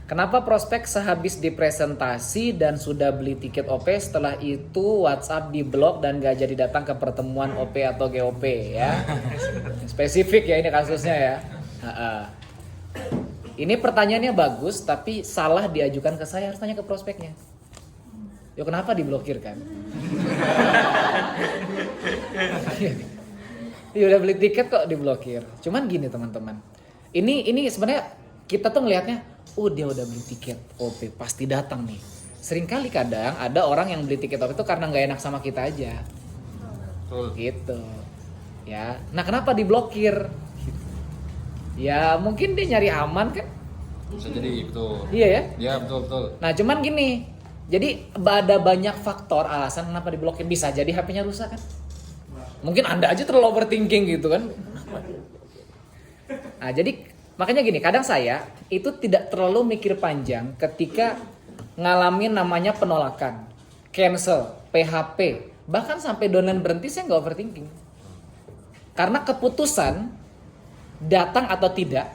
Kenapa prospek sehabis dipresentasi dan sudah beli tiket OP, setelah itu WhatsApp di blok dan gak jadi datang ke pertemuan OP atau GOP ya? Spesifik ya ini kasusnya ya. Ini pertanyaannya bagus tapi salah diajukan ke saya, harus tanya ke prospeknya. Yo kenapa diblokir kan? Ya udah beli tiket kok diblokir. Cuman gini teman-teman. Ini sebenarnya kita tuh ngelihatnya, oh dia udah beli tiket OP pasti datang nih. Seringkali kadang ada orang yang beli tiket OP itu karena nggak enak sama kita aja. Betul. Gitu. Ya. Nah kenapa diblokir? Ya mungkin dia nyari aman kan? Bisa jadi betul. Iya ya? Iya betul. Nah cuman gini, jadi ada banyak faktor alasan kenapa diblokir. Bisa jadi HP-nya rusak kan? Mungkin Anda aja terlalu overthinking gitu kan? Nah jadi makanya gini, kadang saya itu tidak terlalu mikir panjang ketika ngalamin namanya penolakan, cancel, PHP, bahkan sampai downline berhenti saya nggak overthinking. Karena keputusan datang atau tidak,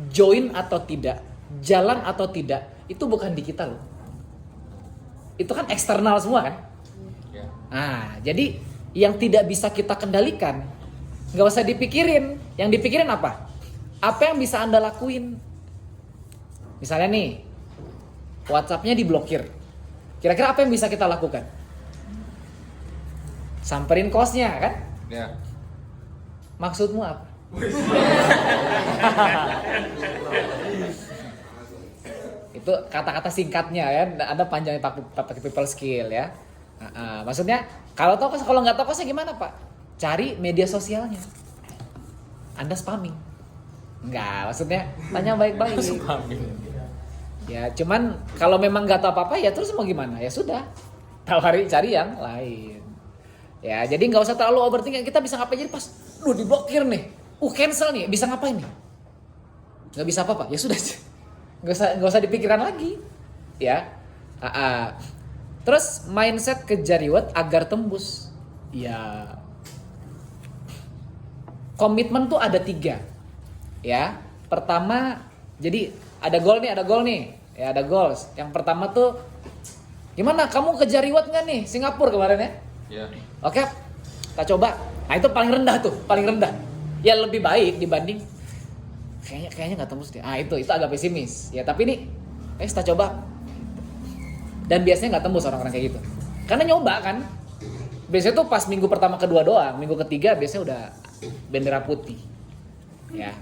join atau tidak, jalan atau tidak, itu bukan di kita loh. Itu kan eksternal semua kan? Nah, jadi yang tidak bisa kita kendalikan, nggak usah dipikirin. Yang dipikirin apa? Apa yang bisa Anda lakuin? Misalnya nih, WhatsApp-nya diblokir. Kira-kira apa yang bisa kita lakukan? Samperin kosnya kan? Ya. Maksudmu apa? Itu kata-kata singkatnya ya. Ada panjangnya pakai people skill ya. Maksudnya kalau nggak tahu kosnya gimana Pak? Cari media sosialnya. Anda spamming. Enggak, maksudnya tanya baik-baik. Ya, cuman kalau memang nggak tahu apa-apa ya terus mau gimana? Ya sudah, cari yang lain. Ya, jadi nggak usah terlalu overthinking. Kita bisa ngapain? Jadi pas, diblokir nih, cancel nih, bisa ngapain nih? Nggak bisa apa-apa. Ya sudah, nggak usah dipikirkan lagi. Ya, terus mindset kejar reward agar tembus. Ya, komitmen tuh ada 3. Ya, pertama, jadi ada goal nih, ya ada goals. Yang pertama tuh, gimana? Kamu kejar reward nggak nih? Singapura kemarin ya? Iya. Oke, kita coba. Nah itu paling rendah. Ya lebih baik dibanding kayaknya nggak tembus deh. Ah itu agak pesimis. Ya tapi ini, kita coba. Dan biasanya nggak tembus orang-orang kayak gitu. Karena nyoba kan. Biasanya tuh pas minggu pertama kedua doang, minggu ketiga biasanya udah bendera putih. Ya.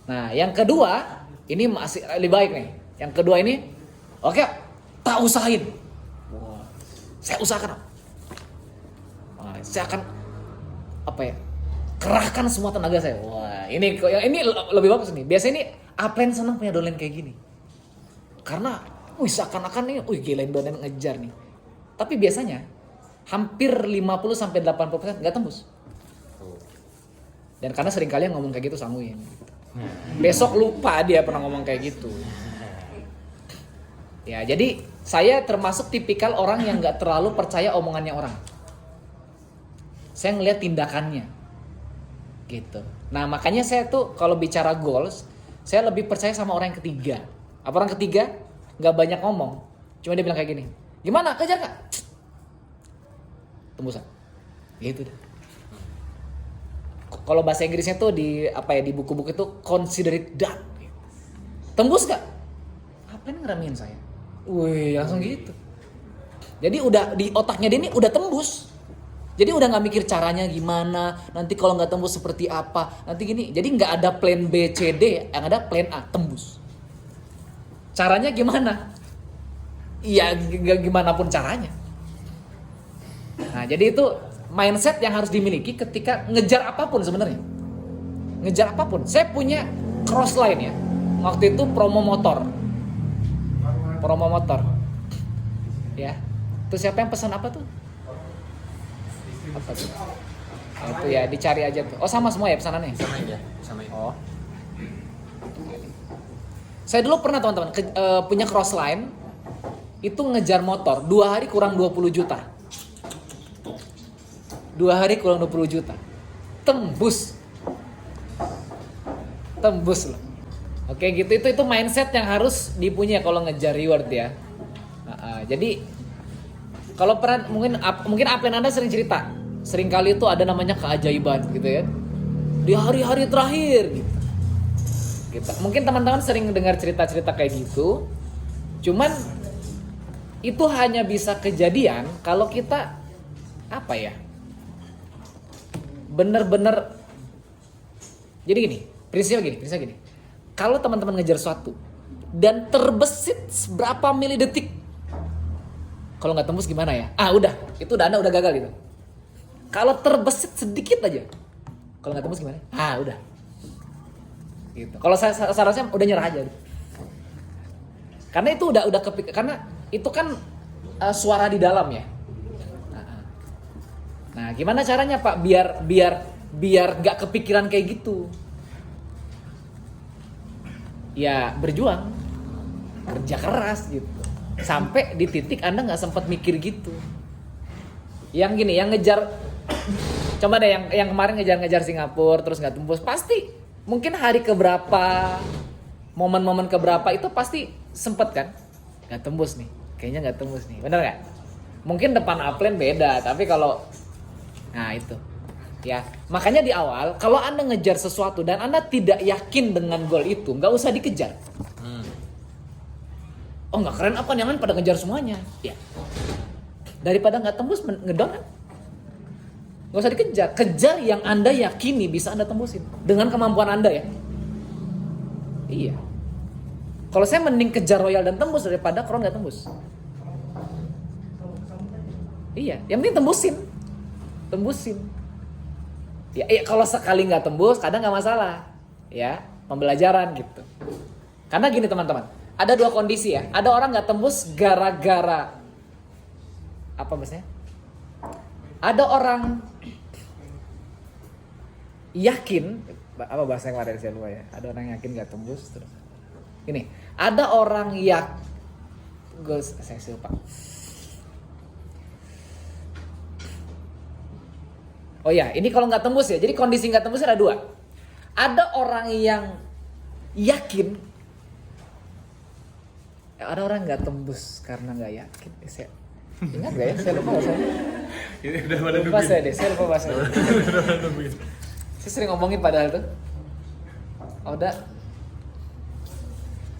Nah, yang kedua, ini masih lebih baik nih. Yang kedua ini, oke, tak usahain. Wah, saya usahakan. Saya akan kerahkan semua tenaga saya. Wah, ini lebih bagus nih. Biasanya ini Upline senang punya downline kayak gini. Karena, seakan-akan nih, gila downline ngejar nih. Tapi biasanya hampir 50-80% nggak tembus. Dan karena seringkali yang ngomong kayak gitu sanguin. Besok lupa dia pernah ngomong kayak gitu. Ya, jadi saya termasuk tipikal orang yang nggak terlalu percaya omongannya orang. Saya ngelihat tindakannya, gitu. Nah makanya saya tuh kalau bicara goals, saya lebih percaya sama orang yang ketiga. Apa orang ketiga? Nggak banyak ngomong, cuma dia bilang kayak gini. Gimana? Kejar nggak? Tembusan. Gitu deh. Kalau bahasa Inggrisnya tuh di buku-buku itu consider it done. Tembus gak? Apa yang ngeramein saya? Langsung gitu. Jadi udah di otaknya dia ini udah tembus. Jadi udah nggak mikir caranya gimana. Nanti kalau nggak tembus seperti apa? Nanti gini. Jadi nggak ada plan B, C, D. Yang ada plan A, tembus. Caranya gimana? Iya, gimana pun caranya. Nah, jadi itu mindset yang harus dimiliki ketika ngejar apapun sebenarnya. Ngejar apapun. Saya punya crossline ya. Waktu itu promo motor. Ya. Itu siapa yang pesan apa tuh? Apa tuh? Itu ya dicari aja tuh. Oh sama semua ya pesanannya? Sama ya. Oh. Saya dulu pernah teman-teman punya crossline. Itu ngejar motor 2 hari kurang 20 juta. 2 hari kurang 20 juta. Tembus loh. Oke gitu, itu mindset yang harus dipunya kalau ngejar reward ya. Jadi kalau pernah mungkin Aplen Anda sering cerita, sering kali itu ada namanya keajaiban gitu ya. Di hari-hari terakhir gitu. Mungkin teman-teman sering dengar cerita-cerita kayak gitu. Cuman itu hanya bisa kejadian kalau kita apa ya? Bener-bener. Jadi prinsipnya gini. Kalau teman-teman ngejar sesuatu dan terbesit berapa milidetik, kalau nggak tembus gimana ya? Udah, itu Anda udah gagal gitu. Kalau terbesit sedikit aja, kalau nggak tembus gimana? Udah. Gitu. Kalau saya seharusnya udah nyerah aja. Gitu. Karena itu udah karena itu kan suara di dalam ya. Nah, gimana caranya Pak biar nggak kepikiran kayak gitu? Ya berjuang, kerja keras gitu, sampai di titik Anda nggak sempat mikir gitu. Yang gini, yang ngejar, coba deh yang kemarin ngejar Singapura terus nggak tembus, pasti mungkin hari keberapa, momen-momen keberapa itu pasti sempet kan, nggak tembus nih, kayaknya nggak tembus nih, bener nggak? Mungkin depan Upland beda, tapi kalau, nah itu. Ya, makanya di awal kalau Anda ngejar sesuatu dan Anda tidak yakin dengan goal itu, nggak usah dikejar. Oh nggak keren apa? Jangan pada ngejar semuanya. Ya, daripada nggak tembus ngedon kan? Nggak usah dikejar. Kejar yang Anda yakini bisa Anda tembusin dengan kemampuan Anda ya. Iya. Kalau saya mending kejar royal dan tembus daripada crown nggak tembus. Iya, yang penting tembusin. Ya, kalau sekali nggak tembus, kadang nggak masalah, ya pembelajaran gitu. Karena gini teman-teman, ada dua kondisi ya. Ada orang nggak tembus gara-gara apa maksudnya? Ada orang yakin, apa bahasa yang kemarin saya lupa ya. Ada orang yakin nggak tembus terus. Ini, ada orang saya lupa. Oh ya, ini kalau nggak tembus ya. Jadi kondisi nggak tembus ada dua. Ada orang yang yakin. Ada orang nggak tembus karena nggak yakin. Saya ingat nggak ya? Saya lupa bahasanya. Ini udah pada Lupa saya deh. Saya lupa bahasanya. Saya sering ngomongin padahal tuh.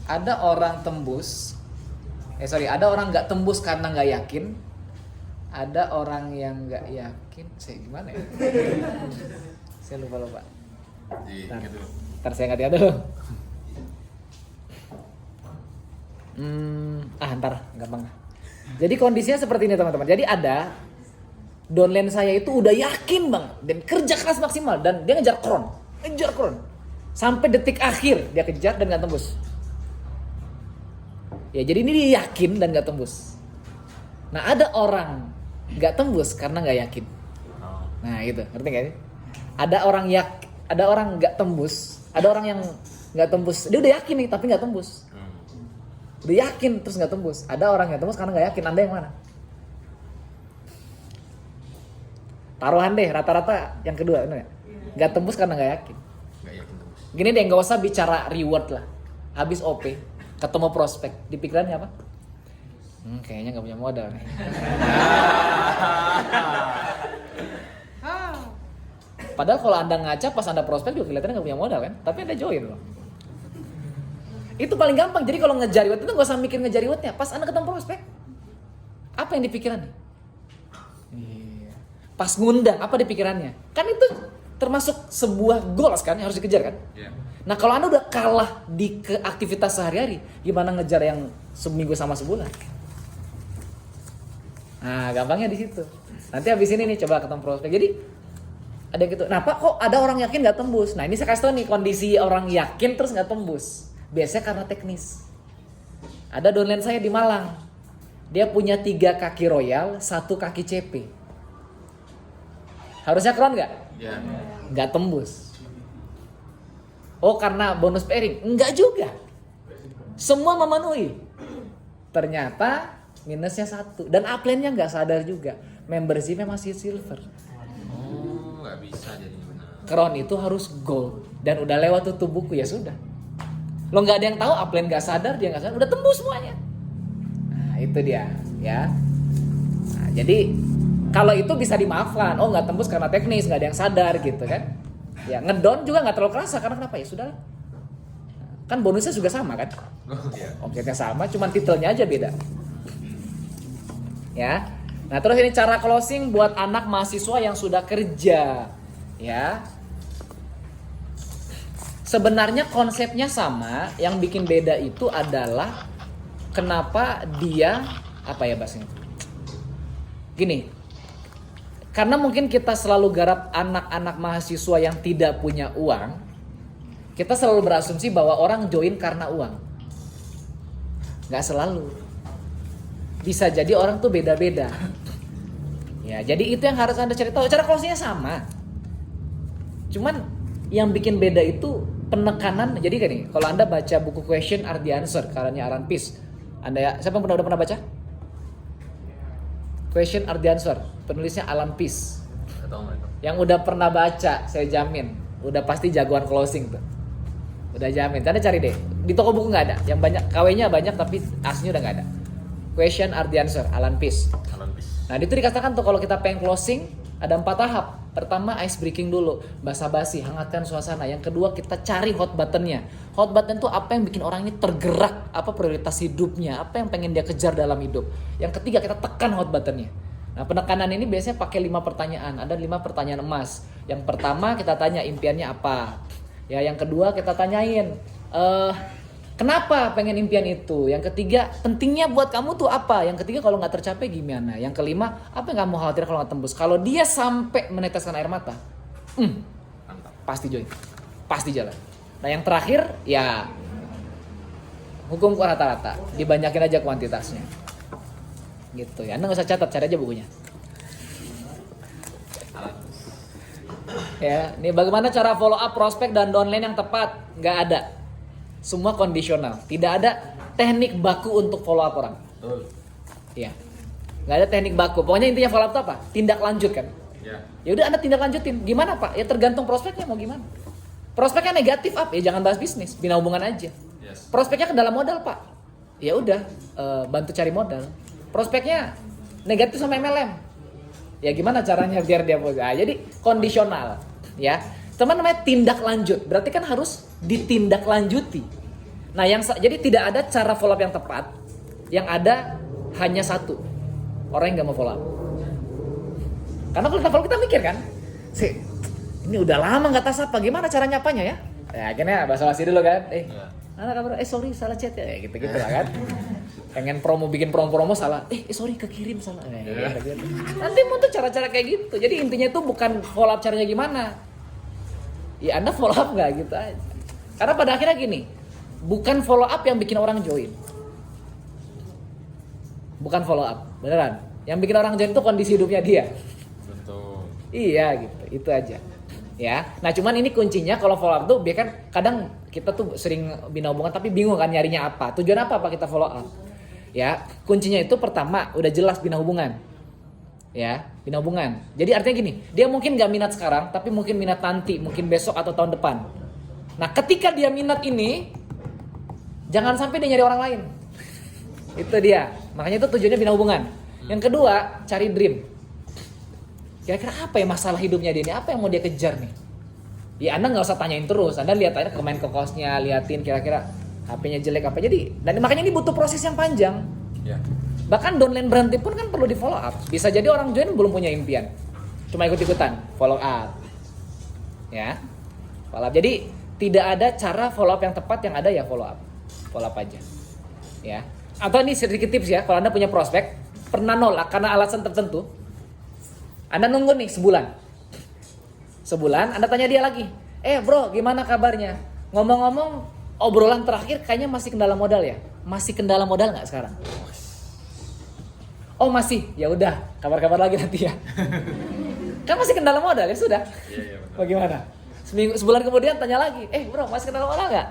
Ada orang tembus. Ada orang nggak tembus karena nggak yakin. Ada orang yang nggak yakin, saya gimana ya? Saya lupa. Ntar saya ingat dulu. Ntar gampang. Jadi kondisinya seperti ini teman-teman. Jadi ada downline saya itu udah yakin bang dan kerja keras maksimal dan dia ngejar crown sampai detik akhir dia kejar dan nggak tembus. Ya jadi ini dia yakin dan nggak tembus. Nah ada orang nggak tembus karena nggak yakin. Nah itu ngerti nggak sih? Ada orang nggak tembus, ada orang yang nggak tembus, dia udah yakin nih tapi nggak tembus. Udah yakin terus nggak tembus. Ada orang yang tembus karena nggak yakin. Anda yang mana? Taruhan deh rata-rata yang kedua, bener nggak? Nggak tembus karena nggak yakin. Nggak yakin tembus. Gini deh, nggak usah bicara reward lah. Habis OP, ketemu prospek, di pikirannya apa? Kayaknya nggak punya modal nih. Padahal kalau Anda ngaca pas Anda prospek juga kelihatannya nggak punya modal kan, tapi Anda join loh. Itu paling gampang. Jadi kalau ngejar reward itu nggak usah mikir ngejar rewardnya. Pas Anda ketemu prospek, apa yang di pikirannya? Pas ngundang, apa di pikirannya? Kan itu termasuk sebuah goals kan yang harus dikejar kan? Yeah. Nah kalau Anda udah kalah di aktivitas sehari-hari, gimana ngejar yang seminggu sama sebulan? Nah gampangnya di situ. Nanti habis ini nih coba ketemu prospek. Jadi ada yang gitu. Nah Pak kok ada orang yakin nggak tembus? Nah ini saya kasih tau nih kondisi orang yakin terus nggak tembus. Biasanya karena teknis. Ada downline saya di Malang. Dia punya 3 kaki royal, 1 kaki CP. Harusnya crown nggak? Ya. Nggak tembus. Oh karena bonus pairing? Enggak juga. Semua memenuhi. Ternyata minusnya 1. Dan upline-nya nggak sadar juga. Membership-nya masih silver. Oh, nggak bisa jadinya benar. Crown itu harus gold. Dan udah lewat tutup buku ya sudah. Lo nggak ada yang tahu, upline nggak sadar, dia nggak sadar, udah tembus semuanya. Nah itu dia, ya. Nah, jadi kalau itu bisa dimaafkan, oh nggak tembus karena teknis, nggak ada yang sadar gitu kan. Ya ngedon juga nggak terlalu kerasa karena kenapa ya sudah. Kan bonusnya juga sama kan, objeknya sama, cuman titelnya aja beda. Ya. Nah terus ini cara closing buat anak mahasiswa yang sudah kerja, ya. Sebenarnya konsepnya sama, yang bikin beda itu adalah kenapa dia apa ya bahasanya? Gini, karena mungkin kita selalu garap anak-anak mahasiswa yang tidak punya uang, kita selalu berasumsi bahwa orang join karena uang. Nggak selalu. Bisa jadi orang tuh beda-beda. Ya, jadi itu yang harus Anda cari tahu. Cara closingnya sama. Cuman yang bikin beda itu penekanan. Jadi kan nih, kalau Anda baca buku Question Are the Answer karannya Alan Peace. Anda ya, siapa yang udah pernah baca? Question Are the Answer, penulisnya Alan Peace. Yang udah pernah baca, saya jamin, udah pasti jagoan closing tuh. Udah jamin. Anda cari deh. Di toko buku nggak ada. Yang banyak KW-nya banyak tapi aslinya udah nggak ada. Question Are the Answer, Alan Peace. Nah, itu dikatakan tuh kalau kita pengen closing ada 4 tahap. Pertama ice breaking dulu, basa-basi, hangatkan suasana. Yang kedua kita cari hot buttonnya. Hot button tuh apa yang bikin orang ini tergerak, apa prioritas hidupnya, apa yang pengen dia kejar dalam hidup. Yang ketiga kita tekan hot buttonnya. Nah penekanan ini biasanya pakai 5 pertanyaan. Ada 5 pertanyaan emas. Yang pertama kita tanya impiannya apa. Ya yang kedua kita tanyain kenapa pengen impian itu. Yang ketiga pentingnya buat kamu tuh apa. Yang ketiga kalau nggak tercapai gimana. Yang kelima apa yang kamu khawatir kalau nggak tembus. Kalau dia sampai meneteskan air mata, pasti join, pasti jalan. Nah yang terakhir ya hukum rata-rata, dibanyakin aja kuantitasnya. Gitu ya. Anda nggak usah catat, cari aja bukunya. Ya, ini bagaimana cara follow up prospek dan downline yang tepat? Nggak ada. Semua kondisional. Tidak ada teknik baku untuk follow up orang. Betul. Iya. Nggak ada teknik baku. Pokoknya intinya follow up itu apa? Tindak lanjut kan? Ya. Ya udah Anda tindak lanjutin. Gimana Pak? Ya tergantung prospeknya mau gimana. Prospeknya negatif apa? Ya jangan bahas bisnis, bina hubungan aja. Yes. Prospeknya ke dalam modal Pak. Ya udah, bantu cari modal. Prospeknya negatif sama MLM. Ya gimana caranya biar dia positif? Nah, jadi kondisional, ya. Teman namanya tindak lanjut. Berarti kan harus ditindaklanjuti. Nah, jadi tidak ada cara follow up yang tepat. Yang ada hanya satu. Orang yang nggak mau follow up. Karena kalau kita follow kita mikir kan, ini udah lama nggak tas apa, gimana cara nyapanya ya? Ya akhirnya basa-basi dulu kan. Mana kabar? Sorry salah chat ya. Gitu-gitu lah kan. Pengen bikin promo salah. Sorry kekirim salah. Gitu. Nanti muncul cara-cara kayak gitu. Jadi intinya itu bukan follow up caranya gimana. Ya Anda follow up nggak gitu aja. Karena pada akhirnya gini, bukan follow up yang bikin orang join. Bukan follow up, beneran. Yang bikin orang join itu kondisi hidupnya dia. Betul. Iya gitu, itu aja. Ya, nah cuman ini kuncinya kalau follow up tuh, biar kan kadang kita tuh sering bina hubungan tapi bingung kan nyarinya apa. Tujuan apa kita follow up? Ya, kuncinya itu pertama udah jelas bina hubungan. Ya, bina hubungan. Jadi artinya gini, dia mungkin gak minat sekarang, tapi mungkin minat nanti, mungkin besok atau tahun depan. Nah, ketika dia minat ini, jangan sampai dia nyari orang lain. Itu dia. Makanya itu tujuannya bina hubungan. Yang kedua, cari dream. Kira-kira apa ya masalah hidupnya dia ini? Apa yang mau dia kejar nih? Ya Anda nggak usah tanyain terus. Anda lihat aja main ke kosnya, liatin kira-kira HP-nya jelek apa. Jadi, dan makanya ini butuh proses yang panjang. Ya. Bahkan downline berhenti pun kan perlu di follow up. Bisa jadi orang join belum punya impian, cuma ikut-ikutan follow up. Ya, follow up. Jadi tidak ada cara follow up yang tepat, yang ada ya follow up aja. Ya. Atau ini sedikit tips ya, kalau Anda punya prospek pernah nolak karena alasan tertentu, Anda nunggu nih sebulan, Anda tanya dia lagi, bro gimana kabarnya? Ngomong-ngomong obrolan terakhir kayaknya masih kendala modal ya? Masih kendala modal nggak sekarang? Oh masih, ya udah kabar-kabar lagi nanti ya. Kan masih kendala modal ya sudah. Iya betul. Bagaimana? Sebulan kemudian tanya lagi, bro masih kendala modal nggak?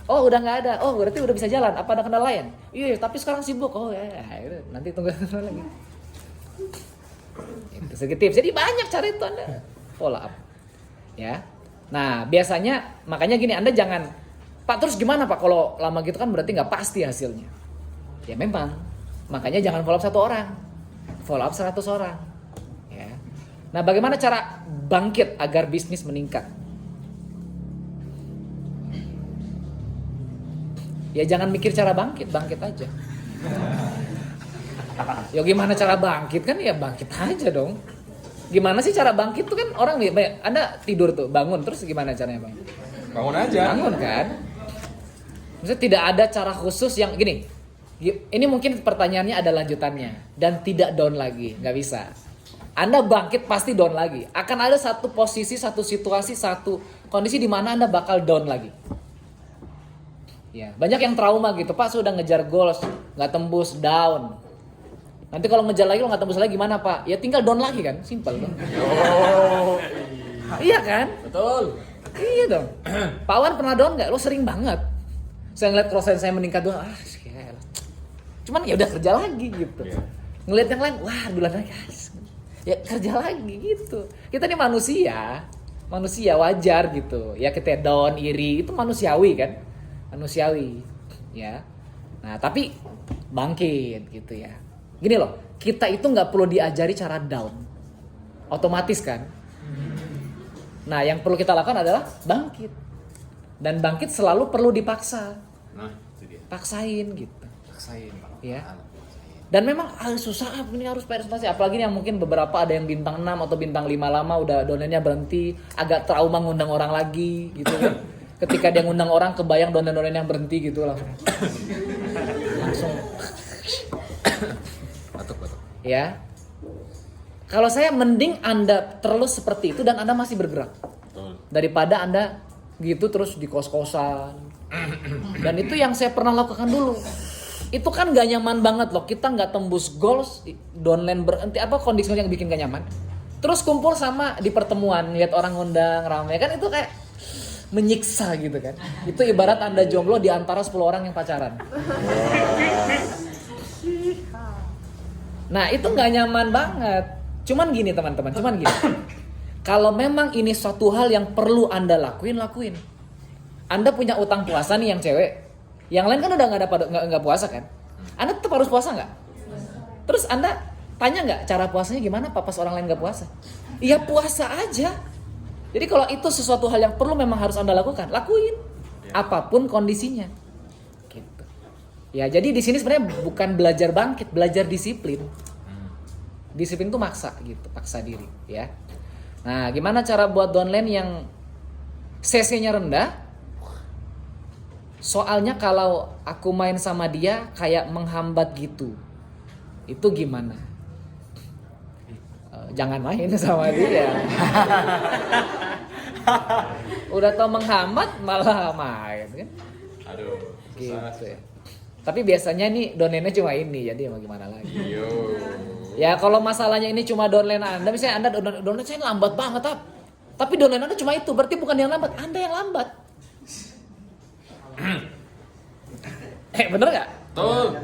Oh udah nggak ada. Oh berarti udah bisa jalan. Apa ada kendala lain? Iya tapi sekarang sibuk. Oh ya, nanti tunggu lagi. Itu sedikit tips. Jadi banyak cara itu Anda follow up. Ya. Nah biasanya makanya gini, Anda jangan Pak terus gimana Pak kalau lama gitu kan berarti nggak pasti hasilnya. Ya memang, makanya jangan follow up 1 orang, follow up 100 orang. Ya. Nah bagaimana cara bangkit agar bisnis meningkat? Ya jangan mikir cara bangkit aja. Ya gimana cara bangkit kan ya bangkit aja dong. Gimana sih cara bangkit tuh kan orang Anda tidur tuh bangun terus gimana caranya bang? Bangun aja. Bangun kan? Maksudnya tidak ada cara khusus yang gini. Ini mungkin pertanyaannya ada lanjutannya dan tidak down lagi, nggak bisa. Anda bangkit pasti down lagi. Akan ada satu posisi, satu situasi, satu kondisi di mana Anda bakal down lagi. Ya, banyak yang trauma gitu, Pak sudah ngejar goals, nggak tembus, down. Nanti kalau ngejar lagi lo nggak tembus lagi gimana Pak? Ya tinggal down lagi kan, simple dong. Oh. Iya kan? Betul. Iya dong. Pak Wan pernah down nggak? Lo sering banget. Saya ngeliat cross saya meningkat doang, cuman ya udah kerja lagi gitu. Yeah. Ngeliat yang lain, wah duluan lagi, ya kerja lagi gitu. Kita nih manusia wajar gitu. Ya kita down, iri itu manusiawi kan, manusiawi. Ya. Nah tapi bangkit gitu ya. Gini loh, kita itu nggak perlu diajari cara down, otomatis kan. Nah yang perlu kita lakukan adalah bangkit. Dan bangkit selalu perlu dipaksa. Nah, itu dia. Paksain gitu. Paksain. Ya. Dan memang susah ini harus presentasi. Apalagi yang mungkin beberapa ada yang bintang 6 atau bintang 5 lama udah donennya berhenti, agak trauma ngundang orang lagi gitu kan. Ketika dia ngundang orang kebayang donen-donen yang berhenti gitu langsung. Batuk. Ya. Kalau saya mending Anda terus seperti itu dan Anda masih bergerak. Betul. Daripada Anda gitu terus di kos-kosan. Dan itu yang saya pernah lakukan dulu. Itu kan gak nyaman banget loh. Kita gak tembus goals, downline berhenti, apa kondisinya yang bikin gak nyaman. Terus kumpul sama di pertemuan, lihat orang ngundang ramai kan itu kayak menyiksa gitu kan. Itu ibarat Anda jomblo di antara 10 orang yang pacaran. Nah itu gak nyaman banget. Cuman gini teman-teman, kalau memang ini suatu hal yang perlu Anda lakuin. Anda punya utang puasa nih yang cewek, yang lain kan udah nggak puasa kan? Anda tetap harus puasa nggak? Terus Anda tanya nggak cara puasanya gimana Pak pas orang lain nggak puasa? Iya puasa aja. Jadi kalau itu sesuatu hal yang perlu memang harus Anda lakukan, lakuin, apapun kondisinya. Gitu. Ya jadi di sini sebenarnya bukan belajar bangkit, belajar disiplin. Disiplin itu maksa gitu, paksa diri, ya. Nah, gimana cara buat downline yang CC-nya rendah? Soalnya kalau aku main sama dia kayak menghambat gitu. Itu gimana? Jangan main sama dia. Udah tau menghambat malah main kan? Aduh. Gitu ya. Tapi biasanya nih downline-nya cuma ini, jadi mau gimana lagi? Yo. Ya kalau masalahnya ini cuma downline Anda, misalnya Anda downline saya lambat banget tapi downline Anda cuma itu, berarti bukan yang lambat, Anda yang lambat. Bener nggak? Betul.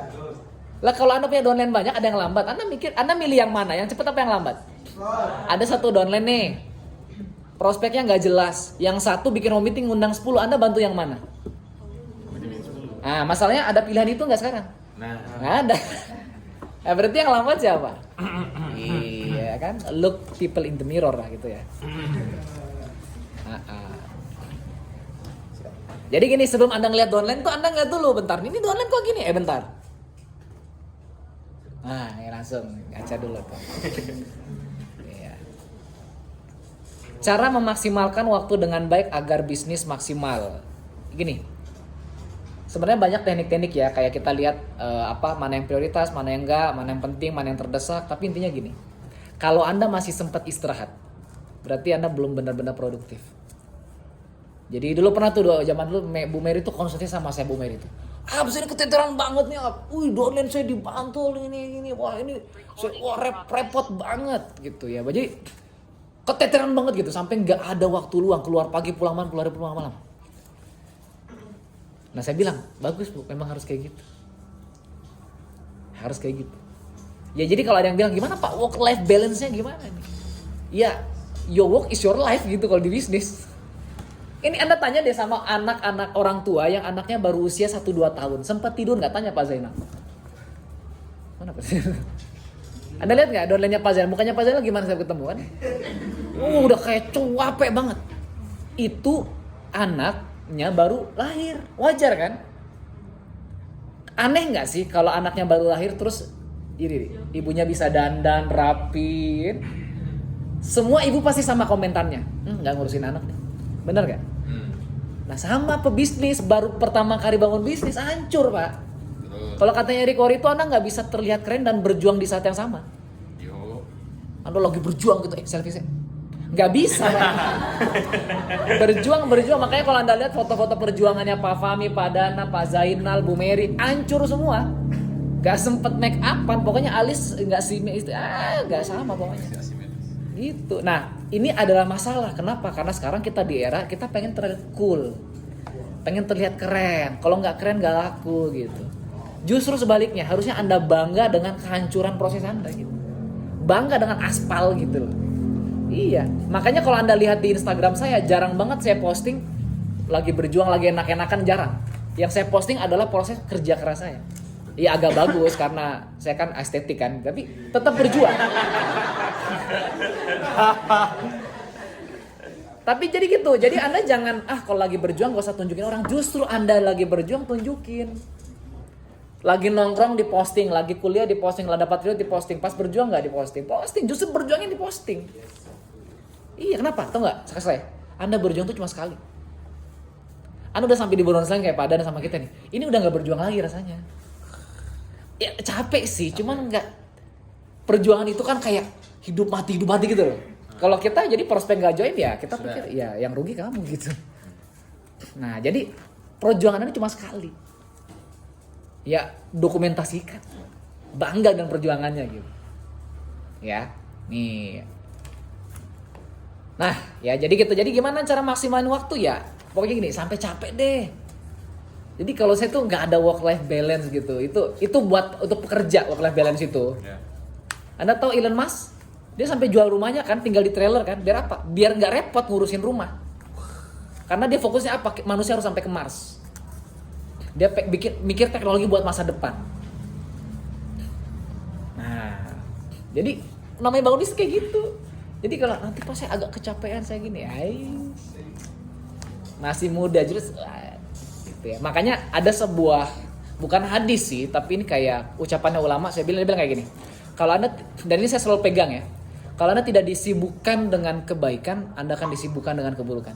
Lah kalau Anda punya downline banyak, ada yang lambat, Anda milih yang mana? Yang cepat apa yang lambat? Ada satu downline nih, prospeknya nggak jelas, yang satu bikin home meeting ngundang 10, Anda bantu yang mana? Nah masalahnya ada pilihan itu nggak sekarang? Nah. Nggak ada. Nah, berarti yang lambat siapa? Iya kan, look people in the mirror lah gitu ya. Jadi gini, sebelum Anda ngeliat downline tuh Anda ngeliat dulu bentar. Ini downline kok gini? Bentar. Nah, ya langsung ngaca dulu tuh. Iya. Cara memaksimalkan waktu dengan baik agar bisnis maksimal. Gini. Sebenarnya banyak teknik-teknik ya, kayak kita lihat mana yang prioritas, mana yang enggak, mana yang penting, mana yang terdesak. Tapi intinya gini, kalau Anda masih sempat istirahat, berarti Anda belum benar-benar produktif. Jadi dulu pernah tuh zaman dulu Bu Mary tuh konsultasi sama saya Bu Mary tuh. Abis ini keteteran banget nih, downline saya dibantul ini, wah ini, repot banget gitu ya. Jadi keteteran banget gitu, sampai nggak ada waktu luang, keluar pagi pulang malam. Nah saya bilang, bagus Bu, memang harus kayak gitu. Harus kayak gitu. Ya jadi kalau ada yang bilang, gimana Pak work life balance-nya gimana nih? Ya, your work is your life gitu kalau di bisnis. Ini Anda tanya deh sama anak-anak orang tua yang anaknya baru usia 1-2 tahun. Sempat tidur nggak? Tanya Pak Zainal. Mana Pak Zainal? Anda lihat nggak downline-nya Pak Zainal? Mukanya Pak Zainal gimana saya ketemu kan? Udah kayak cuape banget. Itu anaknya baru lahir. Wajar kan? Aneh nggak sih kalau anaknya baru lahir terus ibunya bisa dandan, rapin. Semua ibu pasti sama komentarnya. Nggak ngurusin anak nih. Bener gak? Nah sama pebisnis, baru pertama kali bangun bisnis, hancur Pak. Kalau katanya Erick Thohir itu Anda nggak bisa terlihat keren dan berjuang di saat yang sama. Yo. Anda lagi berjuang gitu, selfie saya. Nggak bisa Pak. Berjuang, makanya kalau Anda lihat foto-foto perjuangannya Pak Fahmi, Pak Dana, Pak Zainal, Bu Mary, hancur semua. Nggak sempet make upan, pokoknya alis nggak nggak sama pokoknya. Gitu. Nah, ini adalah masalah. Kenapa? Karena sekarang kita di era kita pengen terlihat cool, pengen terlihat keren. Kalau nggak keren nggak laku gitu. Justru sebaliknya, harusnya Anda bangga dengan kehancuran proses Anda gitu. Bangga dengan aspal gitu loh. Iya. Makanya kalau Anda lihat di Instagram saya, jarang banget saya posting lagi berjuang, lagi enak-enakan, jarang. Yang saya posting adalah proses kerja keras saya. Iya agak bagus karena saya kan estetik kan, tapi tetap berjuang. Tapi jadi gitu, jadi Anda jangan kalau lagi berjuang gak usah tunjukin orang. Justru Anda lagi berjuang tunjukin. Lagi nongkrong diposting, lagi kuliah diposting, lah dapat duit diposting, pas berjuang nggak diposting. Posting, justru berjuangnya diposting. Iya kenapa? Tahu nggak? Saya, Anda berjuang tuh cuma sekali. Anda udah sampai di buruan selain kayak Pak Dan sama kita nih. Ini udah nggak berjuang lagi rasanya. Ya capek sih, cuman nggak. Perjuangan itu kan kayak hidup mati gitu loh. Kalau kita jadi prospek nggak join ya kita pikir ya yang rugi kamu gitu. Nah jadi perjuangan ini cuma sekali. Ya dokumentasikan, bangga dengan perjuangannya gitu. Ya, nih. Nah ya jadi gitu. Jadi gimana cara maksimalin waktu ya? Pokoknya gini, sampai capek deh. Jadi kalau saya tuh nggak ada work life balance gitu. Itu buat untuk pekerja work life balance itu. Yeah. Anda tahu Elon Musk? Dia sampai jual rumahnya kan, tinggal di trailer kan. Biar apa? Biar nggak repot ngurusin rumah. Karena dia fokusnya apa? Manusia harus sampai ke Mars. Dia mikir teknologi buat masa depan. Nah, jadi namanya bangun bisnis kayak gitu. Jadi kalau nanti pas saya agak kecapean saya gini, masih muda terus gitu ya. Makanya ada sebuah bukan hadis sih, tapi ini kayak ucapannya ulama. Dia bilang kayak gini. Kalau Anda, dan ini saya selalu pegang ya. Kalau Anda tidak disibukkan dengan kebaikan, Anda akan disibukkan dengan keburukan.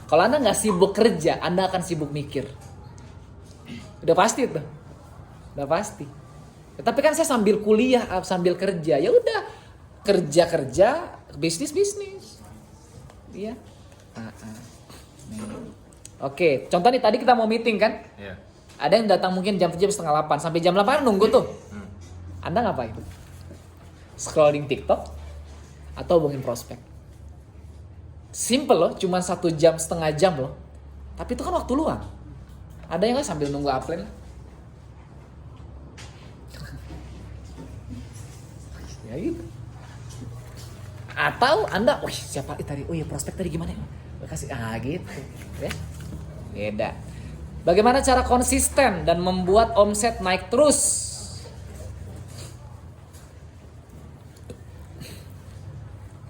Kalau Anda nggak sibuk kerja, Anda akan sibuk mikir. Udah pasti tuh. Udah pasti. Ya, tapi kan saya sambil kuliah, sambil kerja. Ya udah, kerja, bisnis. Iya. Oke, contoh nih tadi kita mau meeting kan? Iya. Ada yang datang mungkin jam 7:30 sampai jam 8 nunggu tuh. Anda ngapain? Scrolling TikTok atau hubungin prospek? Simple loh, cuma 1 jam, setengah jam loh. Tapi itu kan waktu luang. Ada yang nggak sambil nunggu upline? Ya gitu. Atau Anda, siapa tadi? Prospek tadi gimana ya? Kasih gitu, ya. Beda. Bagaimana cara konsisten dan membuat omset naik terus?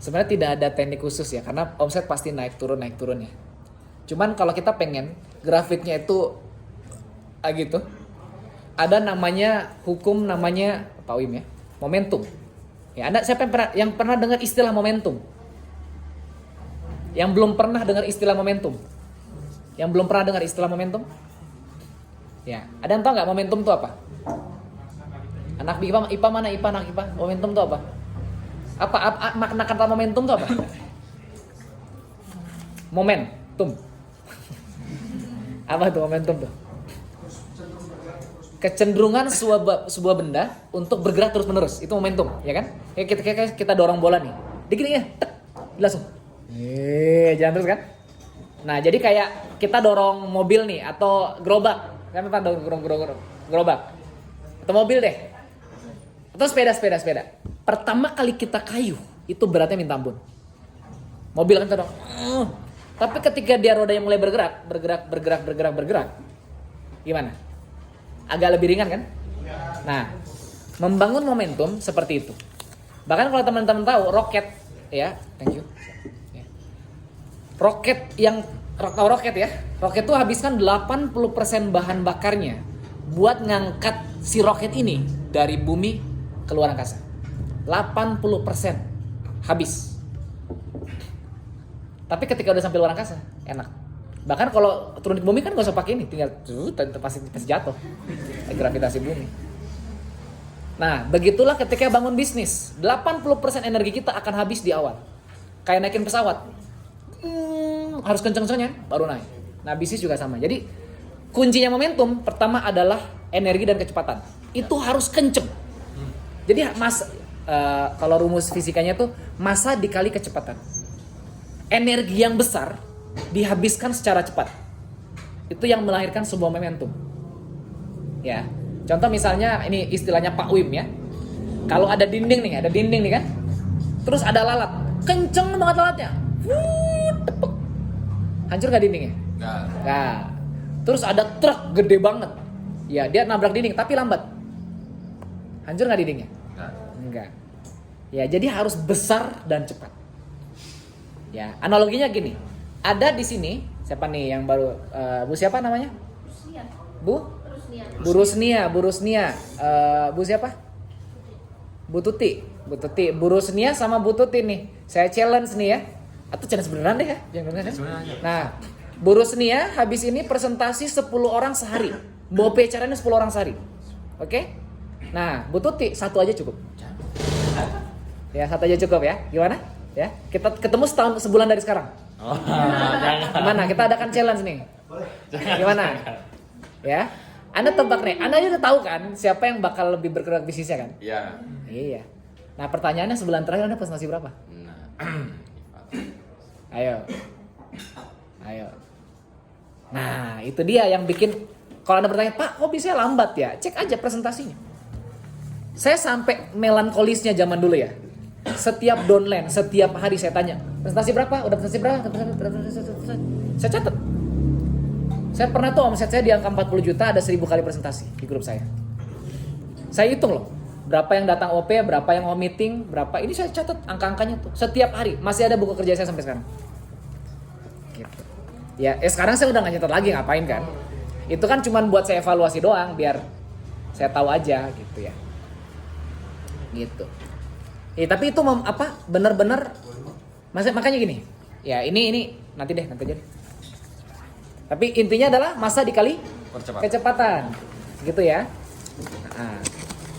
Sebenarnya tidak ada teknik khusus ya, karena omset pasti naik turun ya. Cuman kalau kita pengen grafiknya itu gitu, ada namanya hukum namanya Pak Wim ya, momentum. Ya, Anda siapa yang pernah dengar istilah momentum? Yang belum pernah dengar istilah momentum? Yang belum pernah dengar istilah momentum? Ya, ada yang tahu nggak momentum itu apa? Anak IPA mana IPA anak IPA? Momentum itu apa? Apa makna kata momentum itu apa? Momentum. Apa tuh momentum tuh? Kecenderungan sebuah benda untuk bergerak terus-menerus. Itu momentum, ya kan? Kayak kita dorong bola nih. Dikit ya, langsung. Jalan terus kan? Nah, jadi kayak kita dorong mobil nih atau gerobak. Kan apa dorong gerobak? Atau mobil deh. Atau sepeda. Pertama kali kita kayuh, itu beratnya minta ampun. Mobil kan kita dorong. Tapi ketika dia rodanya mulai bergerak, gimana? Agak lebih ringan kan? Nah, membangun momentum seperti itu. Bahkan kalau teman-teman tahu roket, ya, thank you. Ya. Roket ya. Roket itu habiskan 80% bahan bakarnya buat ngangkat si roket ini dari bumi ke luar angkasa. 80% habis. Tapi ketika udah sampai luar angkasa, enak. Bahkan kalau turun di bumi kan gak usah pakai ini, tinggal pasti jatuh. Gravitasi bumi. Nah, begitulah ketika bangun bisnis. 80% energi kita akan habis di awal. Kayak naikin pesawat. Harus kenceng-kencengnya baru naik. Nah, bisnis juga sama. Jadi, kuncinya momentum pertama adalah energi dan kecepatan. Itu harus kenceng. Jadi, kalau rumus fisikanya tuh massa dikali kecepatan. Energi yang besar dihabiskan secara cepat. Itu yang melahirkan sebuah momentum. Ya. Contoh misalnya ini istilahnya Pak Wim ya. Kalau ada dinding nih kan. Terus ada lalat. Kenceng banget lalatnya. Tepuk. Hancur gak dindingnya? Nggak. Terus ada truk gede banget. Ya, dia nabrak dinding tapi lambat. Hancur gak dindingnya? Enggak. Ya, jadi harus besar dan cepat. Ya, analoginya gini. Ada di sini siapa nih yang baru Bu siapa namanya? Bu Rusnia. Bu siapa? Bu Tuti. Bu Rusnia sama Bu Tuti nih. Saya challenge nih ya. Atau challenge beneran deh ya? Nah, Bu Rusnia habis ini presentasi 10 orang sehari. Bawa acaranya 10 orang sehari. Oke? Nah, Bu Tuti satu aja cukup. Ya, satu aja cukup ya. Gimana? Ya, kita ketemu sebulan dari sekarang. Gimana? Kita adakan challenge nih. Gimana? Ya. Anda tebak nih. Anda udah tahu kan siapa yang bakal lebih bergerak bisnisnya kan? Iya. Iya. Nah, pertanyaannya sebulan terakhir Anda presentasi berapa? Ayo. Nah, itu dia yang bikin kalau Anda bertanya, "Pak, kok bisa lambat ya?" Cek aja presentasinya. Saya sampai melankolisnya zaman dulu ya. Setiap downline, setiap hari saya tanya, presentasi berapa? Udah presentasi berapa? Saya catat. Saya pernah tuh omset saya di angka 40 juta, ada 1000 kali presentasi di grup saya. Saya hitung loh, berapa yang datang OP, berapa yang mau meeting, berapa. Ini saya catat angka-angkanya tuh. Setiap hari, masih ada buku kerja saya sampai sekarang. Gitu. Ya, sekarang saya udah gak nyetat lagi, ngapain kan? Itu kan cuma buat saya evaluasi doang, biar saya tahu aja gitu ya. Gitu. Tapi itu benar-benar makanya gini. Ya, ini nanti aja deh. Tapi intinya adalah massa dikali kecepatan. Gitu ya. Nah,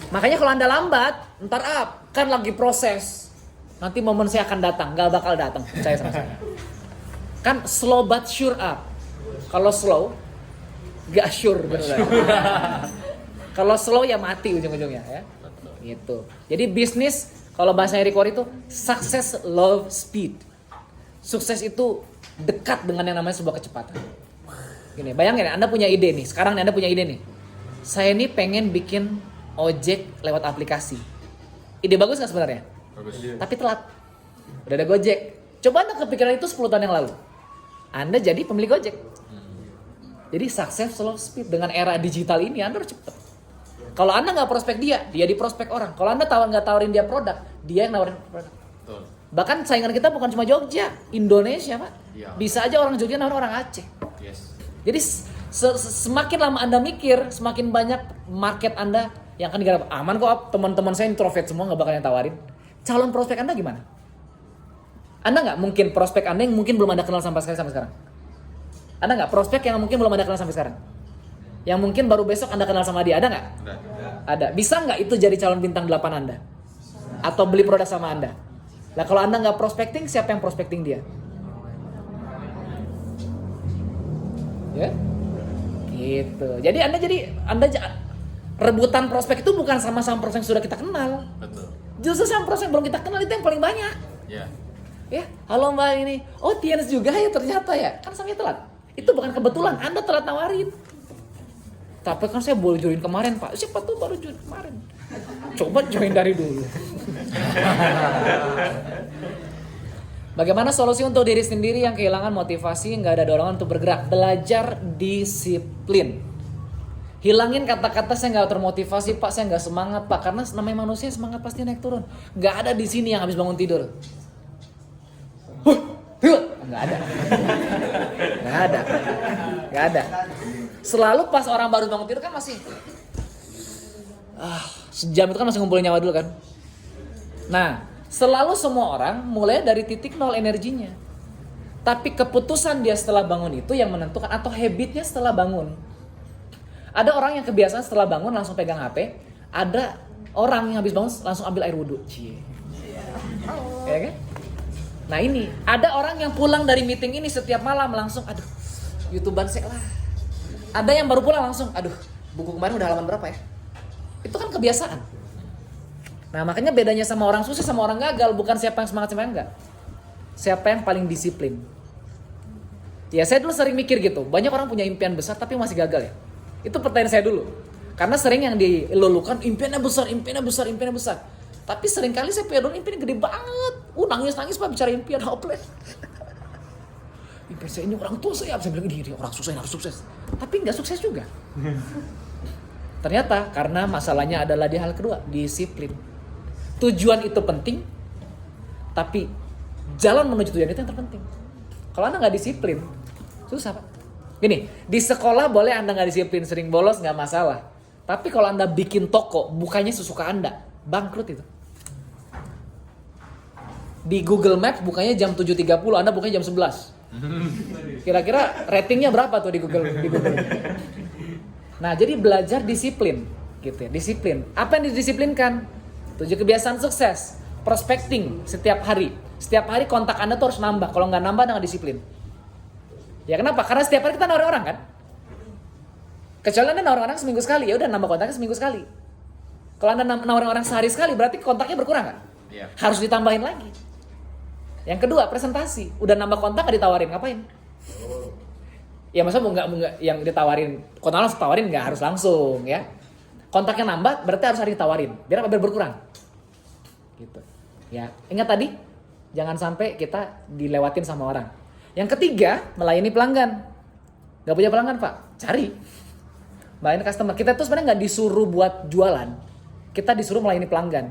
makanya kalau Anda lambat, ntar kan lagi proses. Nanti momen saya akan datang, enggak bakal datang, percaya sama saya. Kan slow but sure up. Kalau slow enggak sure benar. Kalau slow ya mati ujung-ujungnya ya. Gitu. Jadi bisnis kalau bahasa Eric Worre itu success love speed. Sukses itu dekat dengan yang namanya sebuah kecepatan. Gini, bayangin Anda punya ide nih. Sekarang nih Anda punya ide nih. Saya nih pengen bikin ojek lewat aplikasi. Ide bagus gak sebenarnya? Bagus. Tapi telat. Udah ada Gojek. Coba Anda kepikiran itu 10 tahun yang lalu. Anda jadi pemilik Gojek. Jadi success love speed. Dengan era digital ini Anda harus cepet. Kalau Anda nggak prospek dia di prospek orang. Kalau Anda nggak tawarin dia produk, dia yang nawarin produk. Betul. Bahkan saingan kita bukan cuma Jogja, Indonesia Pak. Iya. Bisa aja orang Jogja nawarin orang Aceh. Yes. Jadi semakin lama Anda mikir, semakin banyak market Anda yang akan digarap. Aman kok, teman-teman saya introvert semua nggak bakal yang tawarin. Calon prospek Anda gimana? Anda nggak mungkin prospek Anda yang mungkin belum Anda kenal sampai sekarang. Anda nggak prospek yang mungkin belum Anda kenal sampai sekarang. Yang mungkin baru besok Anda kenal sama dia, ada nggak? Ada. Bisa nggak itu jadi calon bintang 8 Anda? Atau beli produk sama Anda? Nah kalau Anda nggak prospecting, siapa yang prospecting dia? Ya, gitu. Jadi Anda rebutan prospek itu bukan sama-sama prospek yang sudah kita kenal. Betul. Justru sama prospek yang belum kita kenal itu yang paling banyak. Iya. Ya, halo Mbak ini. Oh, Tiens juga ya ternyata ya. Kan sampai telat. Itu bukan kebetulan, Anda telat nawarin. Tapi kan saya boleh join kemarin Pak. Siapa tuh baru join kemarin. Coba join dari dulu. Bagaimana solusi untuk diri sendiri yang kehilangan motivasi, nggak ada dorongan untuk bergerak? Belajar disiplin. Hilangin kata-kata saya nggak termotivasi pak, saya nggak semangat pak, karena namanya manusia semangat pasti naik turun. Nggak ada di sini yang habis bangun tidur. Nggak ada. Nggak ada. Selalu pas orang baru bangun tidur kan masih sejam itu kan masih ngumpulin nyawa dulu kan. Nah, selalu semua orang mulai dari titik nol energinya. Tapi keputusan dia setelah bangun itu yang menentukan, atau habitnya setelah bangun. Ada orang yang kebiasaan setelah bangun langsung pegang HP. Ada orang yang habis bangun langsung ambil air wudhu. Ya kan? Nah ini, ada orang yang pulang dari meeting ini setiap malam langsung, aduh, YouTuber sih lah. Ada yang baru pulang langsung, aduh, buku kemarin udah halaman berapa ya? Itu kan kebiasaan. Nah makanya bedanya sama orang sukses sama orang gagal, bukan siapa yang semangat siapa yang enggak. Siapa yang paling disiplin. Ya saya dulu sering mikir gitu, banyak orang punya impian besar tapi masih gagal ya. Itu pertanyaan saya dulu. Karena sering yang dilulukan impiannya besar. Tapi sering kali saya punya dulu impiannya gede banget. Nangis pak bicara impian, hopeless. Impian saya ini orang tua saya bilang ini orang sukses harus sukses. Tapi nggak sukses juga. Ternyata karena masalahnya adalah di hal kedua, disiplin. Tujuan itu penting, tapi jalan menuju tujuan itu yang terpenting. Kalau Anda nggak disiplin, susah pak. Gini, di sekolah boleh Anda nggak disiplin, sering bolos nggak masalah. Tapi kalau Anda bikin toko, bukannya sesuka Anda, bangkrut itu. Di Google Maps bukannya jam 7.30, Anda bukannya jam 11. Kira-kira ratingnya berapa tuh di Google? Nah, jadi belajar disiplin, gitu ya, disiplin. Apa yang didisiplinkan? 7 kebiasaan sukses, prospecting setiap hari. Setiap hari kontak Anda tuh harus nambah. Kalau nggak nambah, Anda nggak disiplin. Ya kenapa? Karena setiap hari kita nawarin orang kan. Kecuali Anda nawarin orang seminggu sekali, ya udah nambah kontaknya seminggu sekali. Kalau Anda nawarin orang sehari sekali, berarti kontaknya berkurang kan? Iya. Harus ditambahin lagi. Yang kedua, presentasi. Udah nambah kontak nggak ditawarin, ngapain? Ya masa nggak yang ditawarin, kontak langsung tawarin nggak harus langsung ya. Kontaknya nambah, berarti harus hari ditawarin. Biar apa? Biar berkurang. Gitu. Ya, ingat tadi, jangan sampai kita dilewatin sama orang. Yang ketiga, melayani pelanggan. Gak punya pelanggan pak? Cari. Melayani customer. Kita tuh sebenarnya gak disuruh buat jualan. Kita disuruh melayani pelanggan.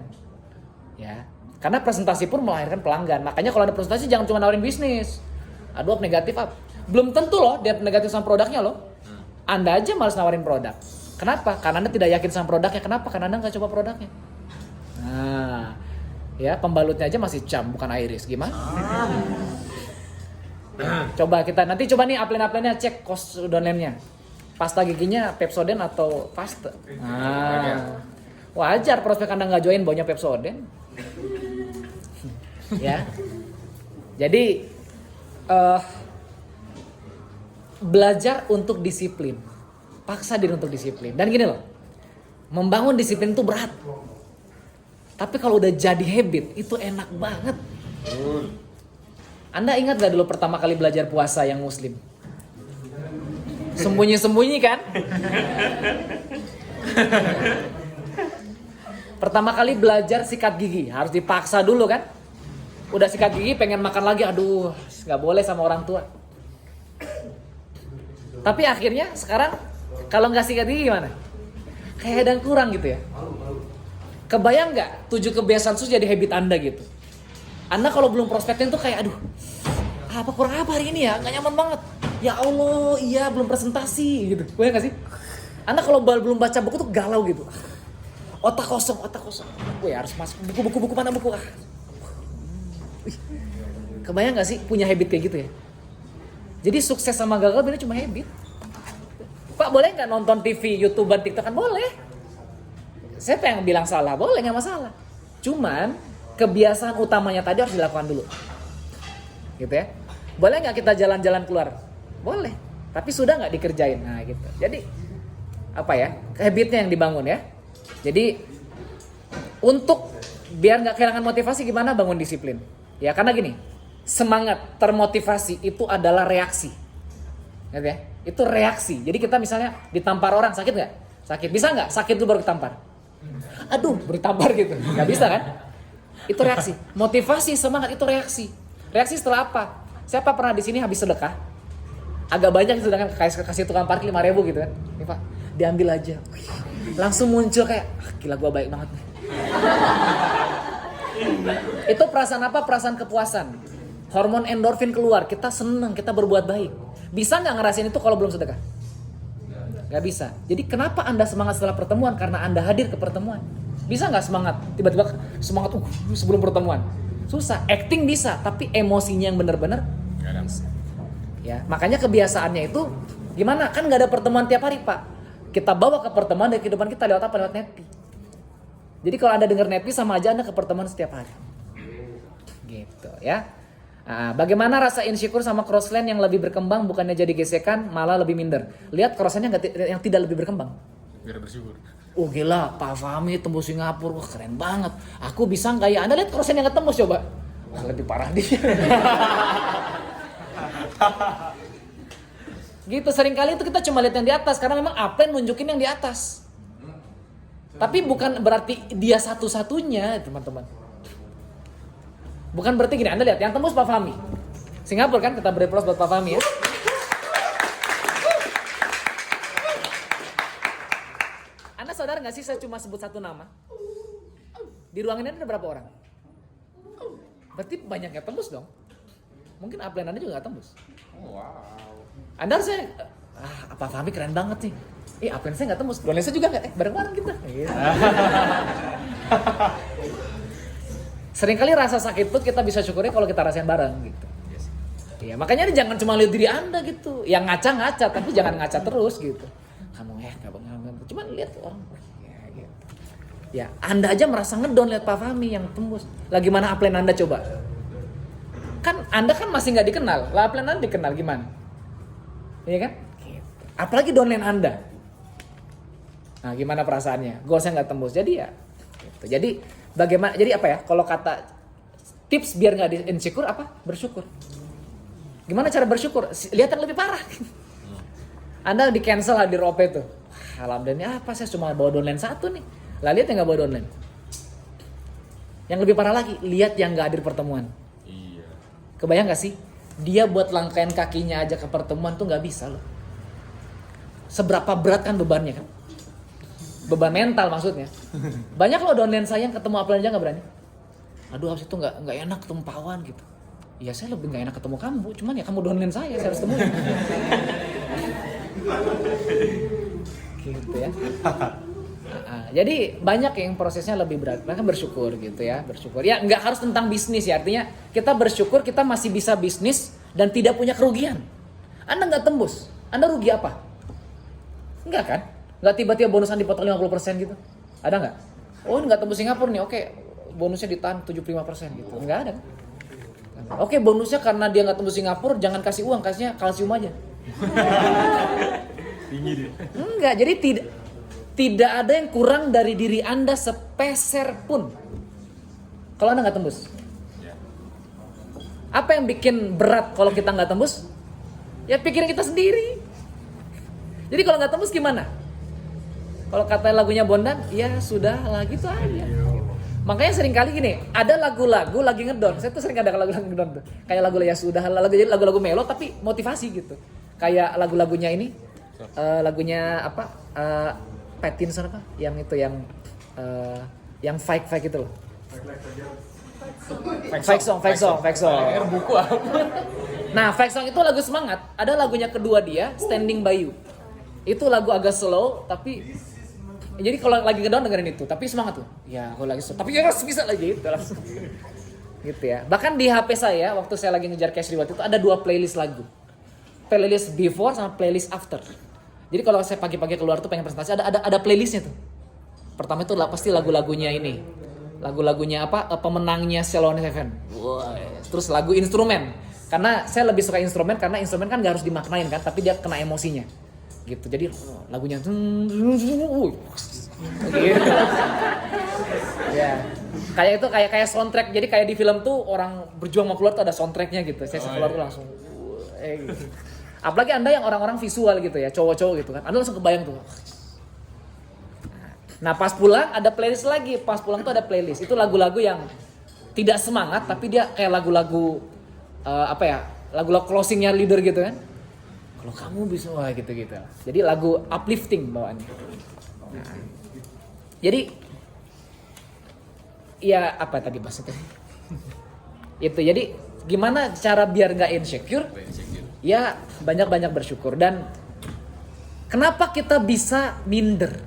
Ya, karena presentasi pun melahirkan pelanggan. Makanya kalau ada presentasi jangan cuma nawarin bisnis. Aduh, negatif up. Belum tentu loh dia negatif sama produknya loh. Anda aja malas nawarin produk. Kenapa? Karena Anda tidak yakin sama produknya. Kenapa? Karena Anda gak coba produknya. Nah, ya pembalutnya aja masih cam, bukan iris. Gimana? Coba kita nanti coba nih upline-nya cek cost downline-nya. Pasta giginya Pepsodent atau pasta. Nah, wajar prospek Anda nggak join baunya Pepsodent. Ya. Jadi belajar untuk disiplin. Paksa diri untuk disiplin. Dan gini loh. Membangun disiplin itu berat. Tapi kalau udah jadi habit itu enak banget. Anda ingat gak dulu pertama kali belajar puasa yang muslim? Sembunyi-sembunyi kan? Pertama kali belajar sikat gigi, harus dipaksa dulu kan? Udah sikat gigi pengen makan lagi, aduh gak boleh sama orang tua. Tapi akhirnya sekarang kalau gak sikat gigi gimana? Kayak ada yang kurang gitu ya. Kebayang gak 7 kebiasaan sus jadi habit Anda gitu? Anda kalau belum prospecting tuh kayak aduh apa kurang apa hari ini ya, nggak nyaman banget. Ya Allah, iya belum presentasi gitu. Boleh nggak sih? Anda kalau belum baca buku tuh galau gitu. Otak kosong. Gue harus masuk buku mana buku ah. Kebayang nggak sih punya habit kayak gitu ya? Jadi sukses sama gagal bener cuma habit. Pak boleh nggak nonton TV, YouTuber, TikTok kan boleh. Saya pengen bilang salah, boleh nggak masalah. Cuman kebiasaan utamanya tadi harus dilakukan dulu. Gitu ya. Boleh nggak kita jalan-jalan keluar? Boleh. Tapi sudah nggak dikerjain. Nah gitu. Jadi apa ya? Habitnya yang dibangun ya. Jadi untuk biar nggak kehilangan motivasi gimana bangun disiplin? Ya karena gini, semangat termotivasi itu adalah reaksi. Gitu ya. Itu reaksi. Jadi kita misalnya ditampar orang sakit nggak? Sakit. Bisa nggak? Sakit dulu baru ditampar. Aduh, baru ditampar gitu. Nggak bisa kan? Itu reaksi. Motivasi, semangat itu reaksi. Reaksi setelah apa? Siapa pernah di sini habis sedekah? Agak banyak sedangkan kasih tukang parkir 5.000 gitu kan. Nih Pak, diambil aja. Wih, langsung muncul kayak, gila gua baik banget nih. Itu perasaan apa? Perasaan kepuasan. Hormon endorfin keluar, kita seneng, kita berbuat baik. Bisa nggak ngerasain itu kalau belum sedekah? Nggak bisa. Jadi kenapa Anda semangat setelah pertemuan? Karena Anda hadir ke pertemuan. Bisa nggak semangat? Tiba-tiba semangat sebelum pertemuan. Susah. Acting bisa, tapi emosinya yang benar-benar nggak bisa. Ya, makanya kebiasaannya itu gimana? Kan nggak ada pertemuan tiap hari, Pak. Kita bawa ke pertemuan dari kehidupan kita lewat apa? Lewat nepi. Jadi kalau Anda dengar nepi sama aja Anda ke pertemuan setiap hari. Gitu ya. Nah, bagaimana rasa insecure sama crossland yang lebih berkembang bukannya jadi gesekan malah lebih minder. Lihat crossland yang tidak lebih berkembang. Biar bersyukur. Oh gila, Pak Fahmi tembus Singapura, wah keren banget. Aku bisa nggak ya? Anda lihat crossland yang ketembus coba. Wah, lebih parah dia. Gitu, seringkali itu kita cuma lihat yang di atas karena memang upline nunjukin yang di atas. Tapi bukan berarti dia satu-satunya, teman-teman. Bukan berarti gini, Anda lihat yang tembus Pak Fahmi. Singapura kan, kita beri aplaus buat Pak Fahmi ya. Anda sadar nggak sih saya cuma sebut satu nama? Di ruangan ini ada berapa orang? Berarti banyak yang tembus dong. Mungkin upline Anda juga nggak tembus. Oh, wow. Anda harusnya, Pak Fahmi keren banget nih. Upline saya nggak tembus, downline saya juga nggak. Bareng-bareng kita. Seringkali rasa sakit itu kita bisa syukuri kalau kita rasain bareng gitu. Iya, makanya jangan cuma lihat diri Anda gitu. Yang ngaca-ngaca, tapi jangan ngaca terus gitu. Kamu cuma lihat orang. Ya, gitu. Ya, Anda aja merasa ngedon lihat Pak Fahmi yang tembus. Lagi mana upline Anda coba? Kan Anda kan masih nggak dikenal. Lah upline Anda dikenal gimana? Iya kan? Gitu. Apalagi downline Anda. Nah, gimana perasaannya? Goalsnya nggak tembus. Jadi ya, gitu. Jadi bagaimana? Jadi apa ya? Kalau kata tips biar nggak insecure apa? Bersyukur. Gimana cara bersyukur? Lihat yang lebih parah. Anda di cancel hadir OP tuh. Alhamdulillah apa? Saya cuma bawa downline satu nih. Lah lihat yang nggak bawa downline. Yang lebih parah lagi, lihat yang nggak hadir pertemuan. Iya. Kebayang nggak sih? Dia buat langkaian kakinya aja ke pertemuan tuh nggak bisa loh. Seberapa berat kan bebannya kan? Beban mental maksudnya. Banyak loh downline saya yang ketemu upline aja nggak berani. Aduh habis itu nggak enak ketemu Pak Wan gitu. Ya saya lebih nggak enak ketemu kamu, cuman ya kamu downline saya harus temuin. Gitu ya. Jadi banyak yang prosesnya lebih berat. Mereka bersyukur gitu ya, bersyukur. Ya nggak harus tentang bisnis ya, artinya kita bersyukur kita masih bisa bisnis dan tidak punya kerugian. Anda nggak tembus, Anda rugi apa? Enggak kan? Nggak tiba-tiba bonusan dipotong 50% gitu. Ada nggak? Oh nggak tembus Singapura nih, oke bonusnya ditahan 75% gitu. Nggak ada kan? Oke bonusnya karena dia nggak tembus Singapura, jangan kasih uang, kasihnya kalsium aja. Tinggi dia. Enggak, jadi tidak ada yang kurang dari diri Anda sepeser pun. Kalau Anda nggak tembus. Apa yang bikin berat kalau kita nggak tembus? Ya pikirin kita sendiri. Jadi kalau nggak tembus gimana? Kalau kata lagunya Bondan, ya sudah lah gitu aja. Makanya sering kali gini, ada lagu-lagu lagi ngedon. Saya tuh sering ada lagu-lagu ngedon tuh. Kayak lagu ya sudah lah, lagu-lagu melo tapi motivasi gitu. Kayak lagu-lagunya ini, lagunya apa? Pattinson apa? Yang itu yang fake itu loh. Fake song. Buku apa? Nah, fake song itu lagu semangat. Ada lagunya kedua dia, Standing By You. Itu lagu agak slow tapi jadi kalau lagi ngedown dengerin itu, tapi semangat tuh. Ya, kalau lagi slow, tapi ya bisa lagi gitu langsung. Gitu ya. Bahkan di HP saya waktu saya lagi ngejar cash reward itu ada 2 playlist lagu. Playlist before sama playlist after. Jadi kalau saya pagi-pagi keluar tuh pengen presentasi ada playlistnya tuh. Pertama itu pasti lagu-lagunya ini. Lagu-lagunya apa? Pemenangnya Ceylon Heaven. Wow. Terus lagu instrumen. Karena saya lebih suka instrumen karena instrumen kan gak harus dimaknain kan, tapi dia kena emosinya. Gitu. Jadi lagunya gitu. Ya. Kayak itu kayak soundtrack. Jadi kayak di film tuh orang berjuang mau keluar tuh ada soundtracknya gitu. Saya keluar tuh langsung gitu. Apalagi Anda yang orang-orang visual gitu ya, cowok-cowok gitu kan. Anda langsung kebayang tuh. Nah, pas pulang ada playlist lagi. Pas pulang tuh ada playlist. Itu lagu-lagu yang tidak semangat tapi dia kayak lagu-lagu apa ya, lagu-lagu closingnya leader gitu kan. Kalau kamu bisa, wah gitu-gitu. Jadi lagu uplifting bawaannya. Nah, jadi ya apa tadi maksudnya? Itu jadi gimana cara biar nggak insecure? Ya banyak-banyak bersyukur. Dan kenapa kita bisa minder?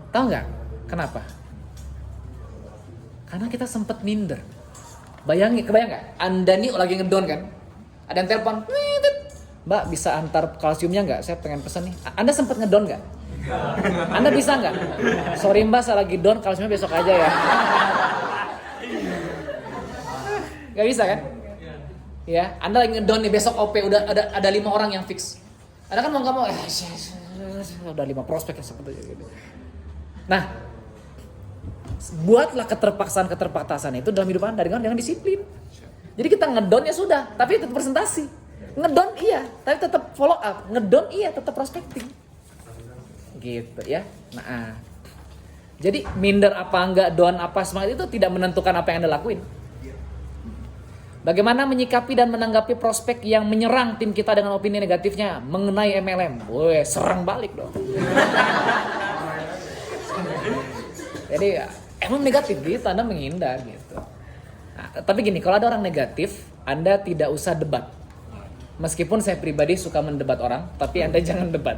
Tahu nggak kenapa? Karena kita sempet minder. Kebayang nggak? Anda nih lagi ngedon kan? Ada yang telepon, Mbak bisa antar kalsiumnya nggak? Saya pengen pesan nih. Anda sempet ngedon nggak? Anda bisa nggak? Sorry Mbak, saya lagi down, kalsiumnya besok aja ya. Nggak bisa kan? Ya, Anda lagi ngedon nih, besok OP udah ada 5 orang yang fix. Anda kan mau nggak mau, udah 5 prospek yang seperti itu. Nah, buatlah keterpaksaan itu dalam hidup Anda dengan disiplin. Jadi kita ngedon ya sudah, tapi tetap presentasi. Ngedon iya, tapi tetap follow up. Ngedon iya, tetap prospecting. Gitu ya. Nah, jadi minder apa enggak, down apa, semangat itu tidak menentukan apa yang Anda lakuin. Bagaimana menyikapi dan menanggapi prospek yang menyerang tim kita dengan opini negatifnya mengenai MLM? Woi, serang balik dong. Jadi emang negatif gitu, Anda menghindar gitu. Nah, tapi gini, kalau ada orang negatif, Anda tidak usah debat. Meskipun saya pribadi suka mendebat orang, tapi Anda jangan debat.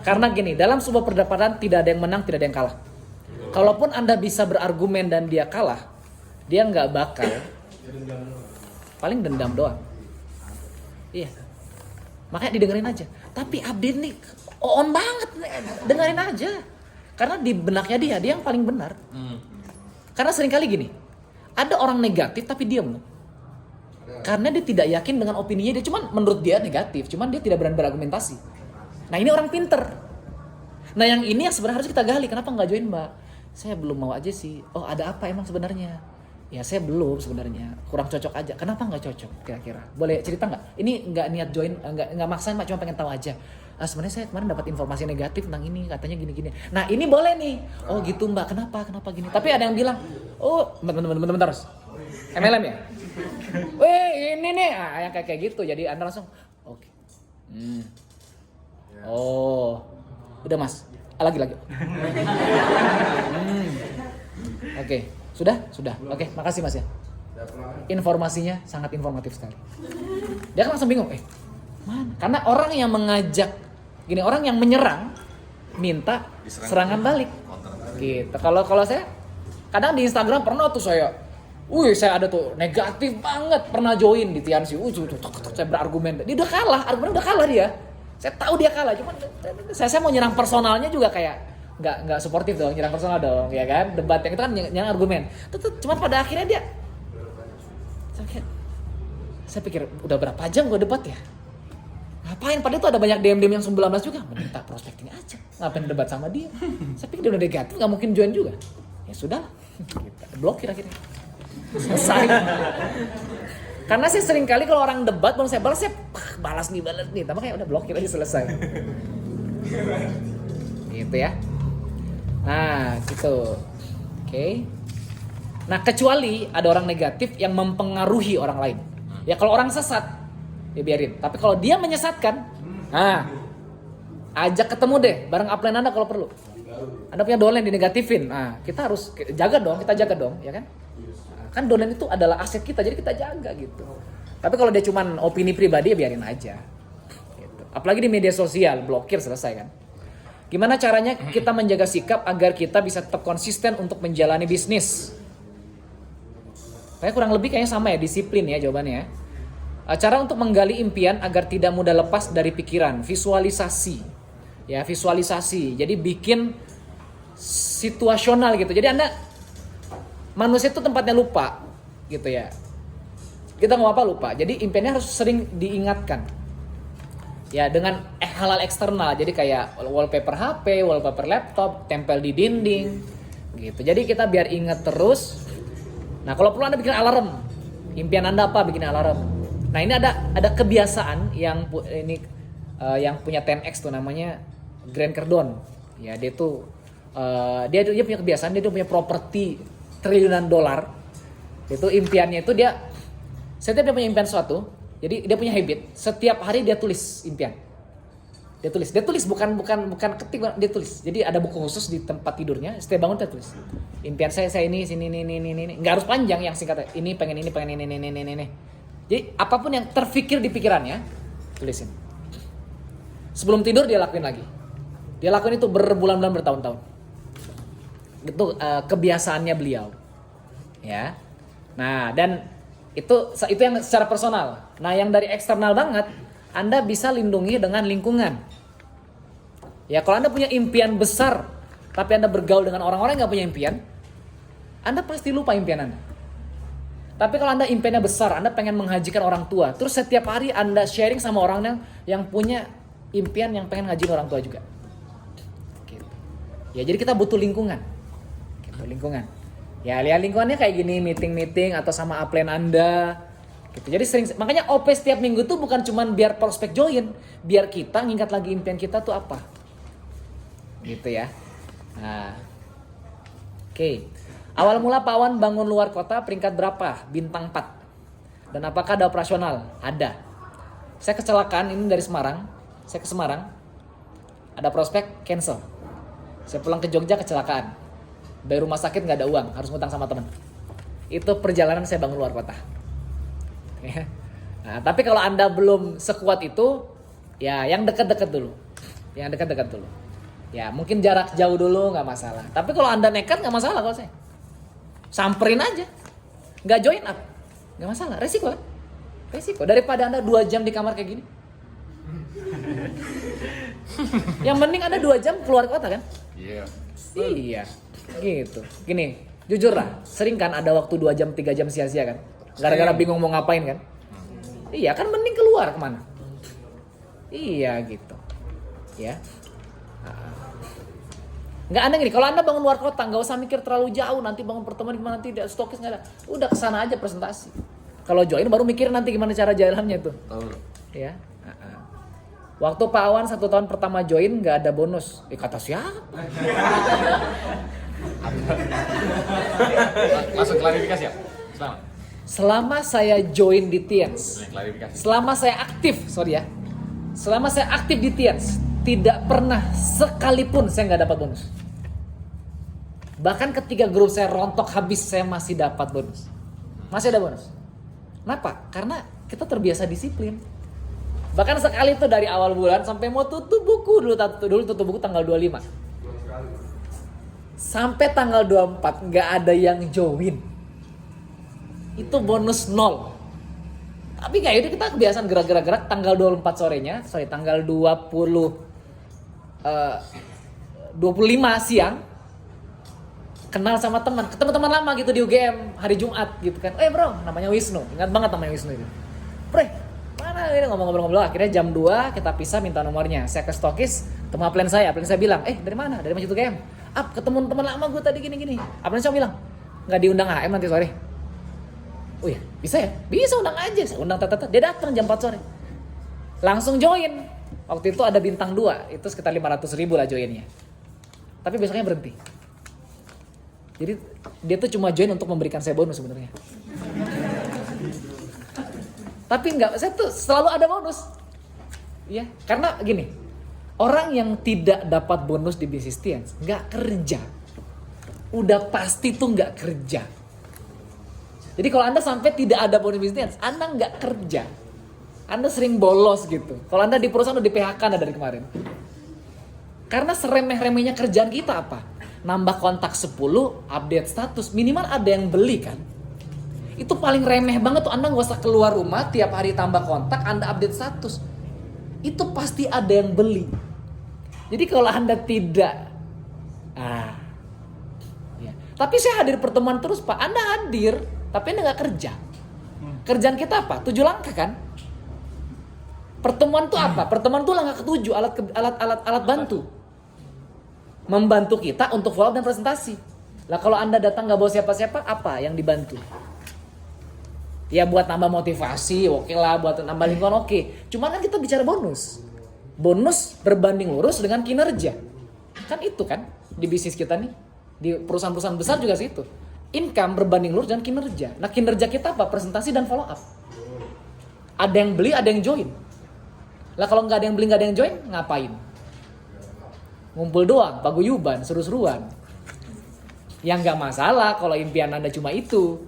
Karena gini, dalam sebuah perdebatan tidak ada yang menang, tidak ada yang kalah. Kalaupun Anda bisa berargumen dan dia kalah, dia nggak bakal, paling dendam doang. Iya. Makanya didengerin aja. Tapi Abdin nih on banget, dengerin aja. Karena di benaknya dia yang paling benar. Karena seringkali gini, ada orang negatif tapi diam. Karena dia tidak yakin dengan opininya dia, cuman menurut dia negatif, cuman dia tidak berani berargumentasi. Nah ini orang pinter. Nah yang ini yang sebenarnya harus kita gali. Kenapa nggak join Mbak? Saya belum mau aja sih. Oh ada apa emang sebenarnya? Ya saya belum sebenarnya, kurang cocok aja. Kenapa nggak cocok kira-kira? Boleh cerita nggak? Ini nggak niat join, nggak maksa Mbak, cuma pengen tahu aja. Sebenarnya saya kemarin dapat informasi negatif tentang ini, katanya gini-gini. Nah ini boleh nih. Oh gitu Mbak, kenapa gini? Tapi ada yang bilang, oh bentar, MLM ya? Weh ini nih, yang kayak gitu. Jadi Anda langsung, oke. Oh, udah Mas, lagi. Oke. Sudah? Oke, makasih Mas ya. Informasinya sangat informatif sekali. Dia kan langsung bingung, mana? Karena orang yang mengajak, orang yang menyerang, minta serangan balik. Gitu. Kalau saya, kadang di Instagram pernah tuh saya ada tuh negatif banget, pernah join di Tianxi. Saya berargumen, dia udah kalah, argumen udah kalah dia. Saya tahu dia kalah, cuman saya mau nyerang personalnya juga kayak nggak suportif dong, nyerang personal dong, ya kan? Debat yang itu kan nyerang argumen. Cuman pada akhirnya dia, saya pikir udah berapa jam gue debat ya? Ngapain? Padahal itu ada banyak DM yang 19 juga. Minta prospecting aja, ngapain debat sama dia? Saya pikir dia udah negatif, nggak mungkin join juga. Ya sudah, blokir akhirnya. Selesai. Karena saya sering kali kalau orang debat baru saya balas nih. Tapi kayak udah blokir aja, selesai. Gitu ya. Nah gitu. Oke. Nah kecuali ada orang negatif yang mempengaruhi orang lain. Ya kalau orang sesat, ya biarin. Tapi kalau dia menyesatkan, ajak ketemu deh bareng upline Anda kalau perlu. Anda punya downline dinegatifin. Nah kita harus jaga dong, ya kan? Kan downline itu adalah aset kita, jadi kita jaga gitu. Tapi kalau dia cuman opini pribadi ya biarin aja. Gitu. Apalagi di media sosial, blokir, selesai kan. Gimana caranya kita menjaga sikap agar kita bisa tetap konsisten untuk menjalani bisnis? Kayak kurang lebih kayaknya sama ya, disiplin ya jawabannya ya. Cara untuk menggali impian agar tidak mudah lepas dari pikiran, visualisasi. Ya, visualisasi. Jadi bikin situasional gitu. Jadi Anda, manusia itu tempatnya lupa gitu ya. Kita mau apa lupa. Jadi impiannya harus sering diingatkan. Ya dengan hal-hal eksternal, jadi kayak wallpaper HP, wallpaper laptop, tempel di dinding, gitu. Jadi kita biar ingat terus. Nah kalau perlu Anda bikin alarm, impian Anda apa, bikin alarm. Nah ini ada kebiasaan yang yang punya 10X tuh namanya Grant Cardone. Ya dia tuh dia punya kebiasaan, dia tuh punya properti triliunan dolar. Itu impiannya itu dia Setiap dia punya impian suatu, jadi dia punya habit, setiap hari dia tulis impian. Dia tulis bukan ketik, dia tulis. Jadi ada buku khusus di tempat tidurnya, setiap bangun dia tulis. Impian saya ini, sini, ini. Nggak harus panjang, yang singkat. Ini pengen ini. Jadi apapun yang terfikir di pikirannya, tulisin. Sebelum tidur dia lakuin lagi. Dia lakuin itu berbulan-bulan, bertahun-tahun. Itu kebiasaannya beliau. Ya. Nah, dan itu yang secara personal. Nah, yang dari eksternal banget, Anda bisa lindungi dengan lingkungan. Ya, kalau Anda punya impian besar, tapi Anda bergaul dengan orang-orang yang gak punya impian, Anda pasti lupa impian Anda. Tapi kalau Anda impiannya besar, Anda pengen menghajikan orang tua, terus setiap hari Anda sharing sama orang yang punya impian yang pengen ngajiin orang tua juga. Gitu. Ya, jadi kita butuh lingkungan. Gitu, lingkungan. Ya, lihat lingkungannya kayak gini, meeting atau sama upline Anda. Gitu. Jadi makanya OP setiap minggu tuh bukan cuman biar prospek join, biar kita ngingat lagi impian kita tuh apa. Gitu ya. Nah. Oke. Awal mula Pak Wan bangun luar kota peringkat berapa? Bintang 4. Dan apakah ada operasional? Ada. Saya kecelakaan ini dari Semarang. Saya ke Semarang. Ada prospek cancel. Saya pulang ke Jogja kecelakaan. Dari rumah sakit nggak ada uang, harus ngutang sama teman. Itu perjalanan saya bangun luar kota. Ya. Nah, tapi kalau Anda belum sekuat itu, ya yang dekat-dekat dulu. Ya mungkin jarak jauh dulu nggak masalah. Tapi kalau Anda nekat nggak masalah kalau saya. Samperin aja, nggak join up, nggak masalah. Resiko kan? Resiko daripada Anda 2 jam di kamar kayak gini. Yang mending Anda 2 jam keluar kota kan? Iya. Iya. Gitu. Gini, jujur lah, sering kan ada waktu 2 jam 3 jam sia-sia kan? Gara-gara bingung mau ngapain kan? Iya, kan mending keluar kemana? Iya gitu. Ya. Nggak aneh gini, kalau Anda bangun luar kota nggak usah mikir terlalu jauh, nanti bangun pertemuan gimana, tidak, stokis nggak ada. Udah kesana aja presentasi. Kalau join baru mikir nanti gimana cara jalannya tuh. Ya. Waktu Pak Awan 1 tahun pertama join nggak ada bonus. Kata siapa? Langsung klarifikasi ya? Selama saya join di Tiens, Klarifikasi. selama saya aktif di Tiens, tidak pernah sekalipun saya nggak dapat bonus. Bahkan ketika grup saya rontok habis, saya masih dapat bonus. Masih ada bonus. Kenapa? Karena kita terbiasa disiplin. Bahkan sekali itu dari awal bulan sampai mau tutup buku dulu tutup buku tanggal 25. Sampai tanggal 24 nggak ada yang join. Itu bonus 0. Tapi kayak itu kita kebiasaan gerak tanggal 24 sorenya, tanggal 25 siang kenal sama ketemu teman lama gitu di UGM hari Jumat gitu kan. Bro, namanya Wisnu. Ingat banget namanya Wisnu itu. Bre, mana ini ngobrol-ngobrol, akhirnya jam 2 kita pisah, minta nomornya. Saya ke stokis, ketemu upline saya bilang, dari mana? Dari Masjid UGM. Ketemu teman lama gue tadi gini. Upline saya bilang, nggak diundang HM nanti sore. Oh iya, bisa ya? Bisa, undang aja. Saya undang dia datang jam 4 sore. Langsung join. Waktu itu ada bintang 2, itu sekitar 500.000 lah joinnya. Tapi besoknya berhenti. Jadi dia tuh cuma join untuk memberikan saya bonus sebenarnya. Tapi enggak, saya tuh selalu ada bonus. Ya, karena gini, orang yang tidak dapat bonus di bisnis Tiens nggak kerja. Udah pasti tuh nggak kerja. Jadi kalau Anda sampai tidak ada bonus bisnis, Anda nggak kerja. Anda sering bolos gitu. Kalau Anda di perusahaan udah di PHK Anda dari kemarin. Karena seremeh-remehnya kerjaan kita apa? Nambah kontak 10, update status. Minimal ada yang beli kan? Itu paling remeh banget tuh. Anda nggak usah keluar rumah, tiap hari tambah kontak, Anda update status. Itu pasti ada yang beli. Jadi kalau Anda tidak... ya. Tapi saya hadir pertemuan terus Pak. Anda hadir, tapi Anda nggak kerja. Kerjaan kita apa? 7 langkah kan? Pertemuan tuh apa? Pertemuan tuh langkah ke-7, alat bantu. Membantu kita untuk follow up dan presentasi. Lah kalau Anda datang nggak bawa siapa-siapa, apa yang dibantu? Ya buat nambah motivasi, oke lah. Buat nambah lingkungan, oke. Cuman kan kita bicara bonus. Bonus berbanding lurus dengan kinerja. Kan itu kan di bisnis kita nih. Di perusahaan-perusahaan besar juga sih itu. Income berbanding lurus dengan kinerja. Nah kinerja kita apa? Presentasi dan follow up. Ada yang beli, ada yang join. Lah kalau nggak ada yang beli, nggak ada yang join, ngapain? Ngumpul doang, paguyuban, seru-seruan. Yang nggak masalah kalau impian Anda cuma itu.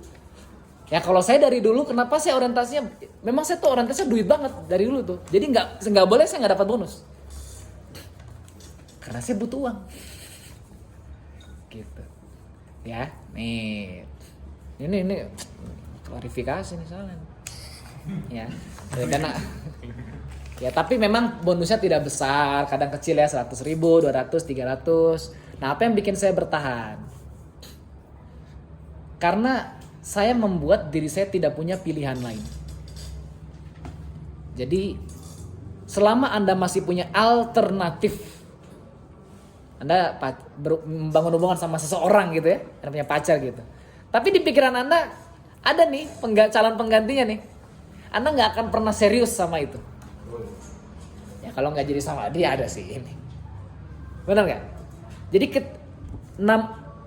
Ya kalau saya dari dulu, kenapa saya orientasinya, memang saya tuh orientasinya duit banget dari dulu tuh. Jadi nggak boleh saya nggak dapat bonus. Karena saya butuh uang. Gitu. Ya, nih. Ini klarifikasi nih soalnya. Ya karena ya tapi memang bonusnya tidak besar, kadang kecil ya 100.000, 200, 300. Nah, apa yang bikin saya bertahan? Karena saya membuat diri saya tidak punya pilihan lain. Jadi selama Anda masih punya alternatif, Anda membangun hubungan sama seseorang gitu ya, Anda punya pacar gitu. Tapi di pikiran Anda ada nih calon penggantinya nih. Anda nggak akan pernah serius sama itu. Ya kalau nggak jadi sama dia ada sih ini. Benar nggak? Jadi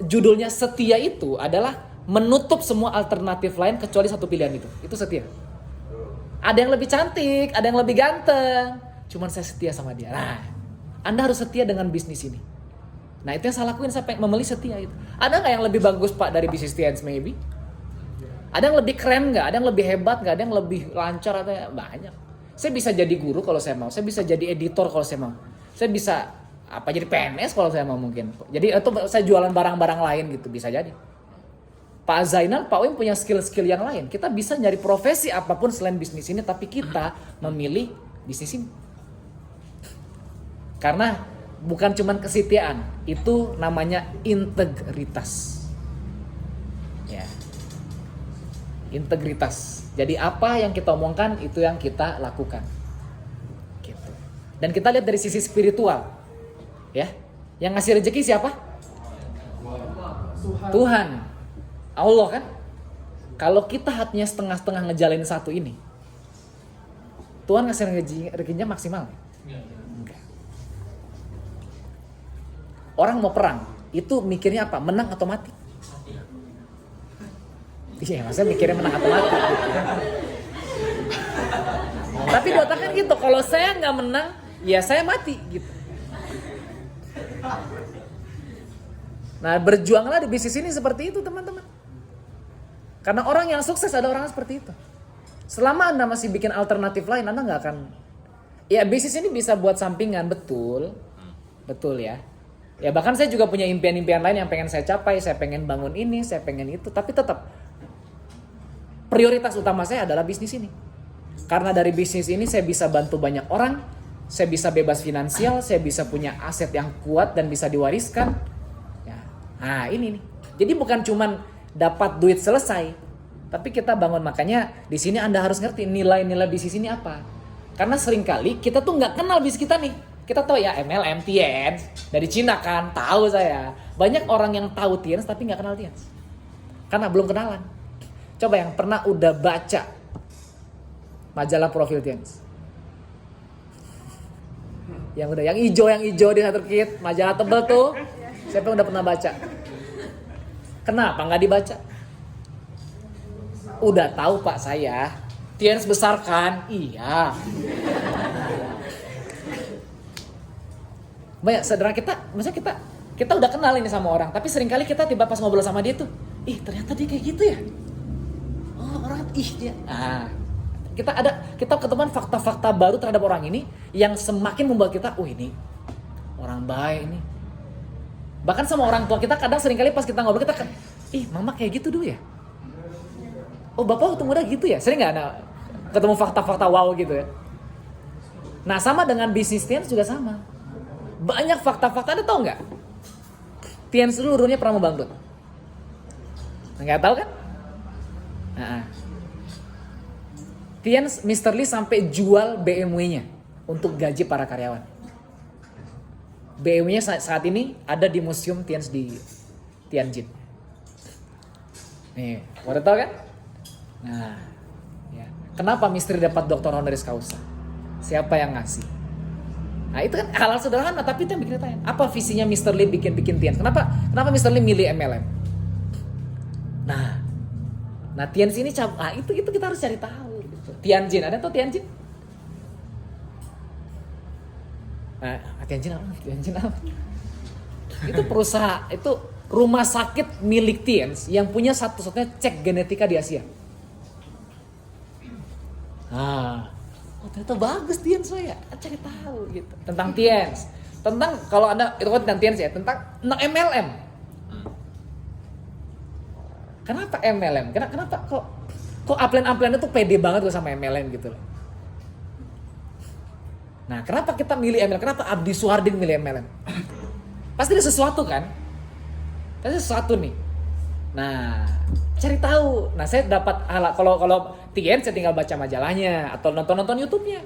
judulnya setia itu adalah menutup semua alternatif lain kecuali satu pilihan itu. Itu setia. Ada yang lebih cantik, ada yang lebih ganteng. Cuman saya setia sama dia. Nah, Anda harus setia dengan bisnis ini. Nah itu yang saya lakuin, saya memilih setia itu. Ada nggak yang lebih bagus Pak dari bisnis Tians maybe? Ada yang lebih keren nggak? Ada yang lebih hebat nggak? Ada yang lebih lancar atau banyak? Saya bisa jadi guru kalau saya mau. Saya bisa jadi editor kalau saya mau. Saya bisa jadi PNS kalau saya mau mungkin. Jadi atau saya jualan barang-barang lain gitu bisa jadi. Pak Zainal, Pak Wim punya skill-skill yang lain. Kita bisa nyari profesi apapun selain bisnis ini, tapi kita memilih bisnis ini. Karena bukan cuma kesetiaan, itu namanya integritas. Ya. Integritas. Jadi apa yang kita omongkan itu yang kita lakukan. Gitu. Dan kita lihat dari sisi spiritual. Ya. Yang ngasih rezeki siapa? Tuhan. Allah kan. Kalau kita hatinya setengah-setengah ngejalanin satu ini, Tuhan ngasih rezekinya maksimal. Enggak. Orang mau perang, itu mikirnya apa? Menang atau mati? Iya, maksudnya mikirnya menang atau mati. Tapi di otaknya gitu, kalau saya nggak menang, ya saya mati gitu. Nah, berjuanglah di bisnis ini seperti itu, teman-teman. Karena orang yang sukses ada orang seperti itu. Selama Anda masih bikin alternatif lain, Anda nggak akan. Ya, bisnis ini bisa buat sampingan, betul, betul ya. Ya bahkan saya juga punya impian-impian lain yang pengen saya capai. Saya pengen bangun ini, saya pengen itu. Tapi tetap prioritas utama saya adalah bisnis ini. Karena dari bisnis ini saya bisa bantu banyak orang. Saya bisa bebas finansial. Saya bisa punya aset yang kuat dan bisa diwariskan. Ya. Nah ini nih. Jadi bukan cuman dapat duit selesai. Tapi kita bangun. Makanya di sini Anda harus ngerti nilai-nilai bisnis ini apa. Karena seringkali kita tuh nggak kenal bisnis kita nih. Kita tahu ya MLM, Tians, dari Cina kan, tahu saya. Banyak orang yang tahu Tians tapi nggak kenal Tians. Karena belum kenalan. Coba yang pernah udah baca majalah profil Tians. Yang hijau di satu kit, majalah tebel tuh. Siapa yang udah pernah baca? Kenapa nggak dibaca? Udah tahu Pak saya, Tians besar kan? Iya. Banyak saudara kita, misalnya kita udah kenal ini sama orang, tapi seringkali kita tiba pas ngobrol sama dia tuh, ternyata dia kayak gitu ya. Oh orang dia. Nah, kita ketemuan fakta-fakta baru terhadap orang ini yang semakin membuat kita, ini orang baik ini. Bahkan sama orang tua kita kadang seringkali pas kita ngobrol kita, mama kayak gitu dulu ya. Oh bapak waktu muda gitu ya. Sering nggak ketemu fakta-fakta wow gitu ya. Nah sama dengan bisnis Tians juga sama. Banyak fakta-fakta, Anda tahu nggak? Tians seluruhnya pernah mau bangkrut. Nggak tahu kan? Nah, Tians, Mr. Lee sampai jual BMW-nya untuk gaji para karyawan. BMW-nya saat ini ada di museum Tians di Tianjin. Nih, mau tahu kan? Nah, ya. Kenapa Mr. Lee dapat doktor honoris causa? Siapa yang ngasih? Nah itu kan hal-hal sederhana, tapi itu yang bikin tanya. Apa visinya Mr. Lee bikin Tians? Kenapa Mr. Lee milih MLM? Nah Tians ini itu kita harus cari tahu. Tianjin, ada tuh Tianjin? Nah, Tianjin apa? Tianjin apa? Itu perusahaan, itu rumah sakit milik Tianz yang punya satu-satunya cek genetika di Asia. Nah, oh ternyata bagus Tianz ya, cari tahu gitu tentang Tianz. Tentang kalau Anda itu kan tentang Tianz ya, tentang MLM. Kenapa MLM? Kenapa kok upline itu pede banget gue sama MLM gitu loh. Nah, kenapa kita milih MLM? Kenapa Abdi Suhardin milih MLM? Pasti ada sesuatu kan? Pasti sesuatu nih. Nah, cari tahu. Nah, saya dapat kalau TN saya tinggal baca majalahnya atau nonton YouTube-nya.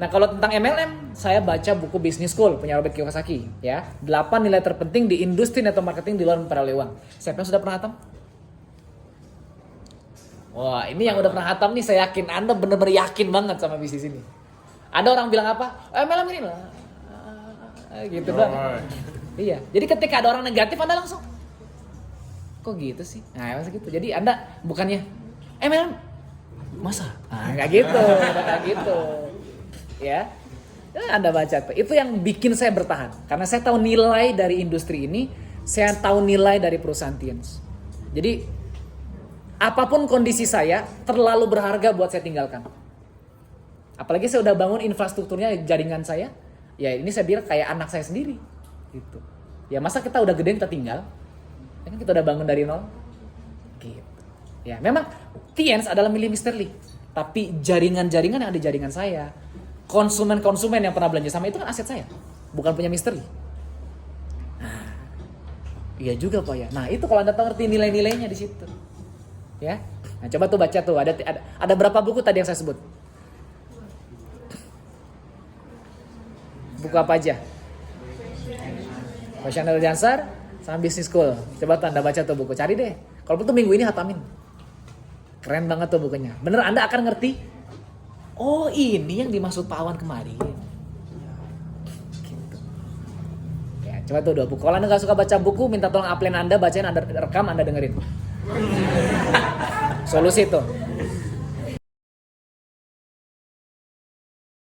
Nah, kalau tentang MLM, saya baca buku Business School punya Robert Kiyosaki, ya. 8 nilai terpenting di industri network marketing di luar para lewang. Siapa yang sudah pernah hatam? Wah, ini yang udah pernah hatam nih, saya yakin Anda benar-benar yakin banget sama bisnis ini. Ada orang bilang apa? MLM ini lah. Gitu doang. Iya. Jadi ketika ada orang negatif Anda langsung kok gitu sih? Nah, masa gitu. Jadi Anda bukannya MLM masa? Nah, enggak gitu, enggak gitu. Ya. Anda baca tuh. Itu yang bikin saya bertahan. Karena saya tahu nilai dari industri ini, saya tahu nilai dari perusahaan Tianz. Jadi apapun kondisi saya terlalu berharga buat saya tinggalkan. Apalagi saya udah bangun infrastrukturnya, jaringan saya. Ya ini saya bilang kayak anak saya sendiri. Gitu. Ya masa kita udah gede kita tinggal? Ya kan kita udah bangun dari nol. Gitu. Ya memang Tianz adalah milik Mr. Lee. Tapi jaringan-jaringan yang ada di jaringan saya, konsumen-konsumen yang pernah belanja sama itu kan aset saya. Bukan punya Mr. Lee. Nah, iya juga Pak ya. Nah itu kalau Anda tahu ngerti nilai-nilainya di situ. Ya. Nah coba tuh baca tuh. Ada berapa buku tadi yang saya sebut? Buku apa aja? Professional Dancer sama Business School. Coba tuh Anda baca tuh buku. Cari deh. Kalau betul minggu ini hatamin. Keren banget tuh bukunya. Bener Anda akan ngerti. Oh ini yang dimaksud Pak Awan kemarin. Gitu. Ya, coba tuh 2 buku. Kalau Anda gak suka baca buku, minta tolong upline Anda, bacain, Anda rekam, Anda dengerin. Solusi tuh.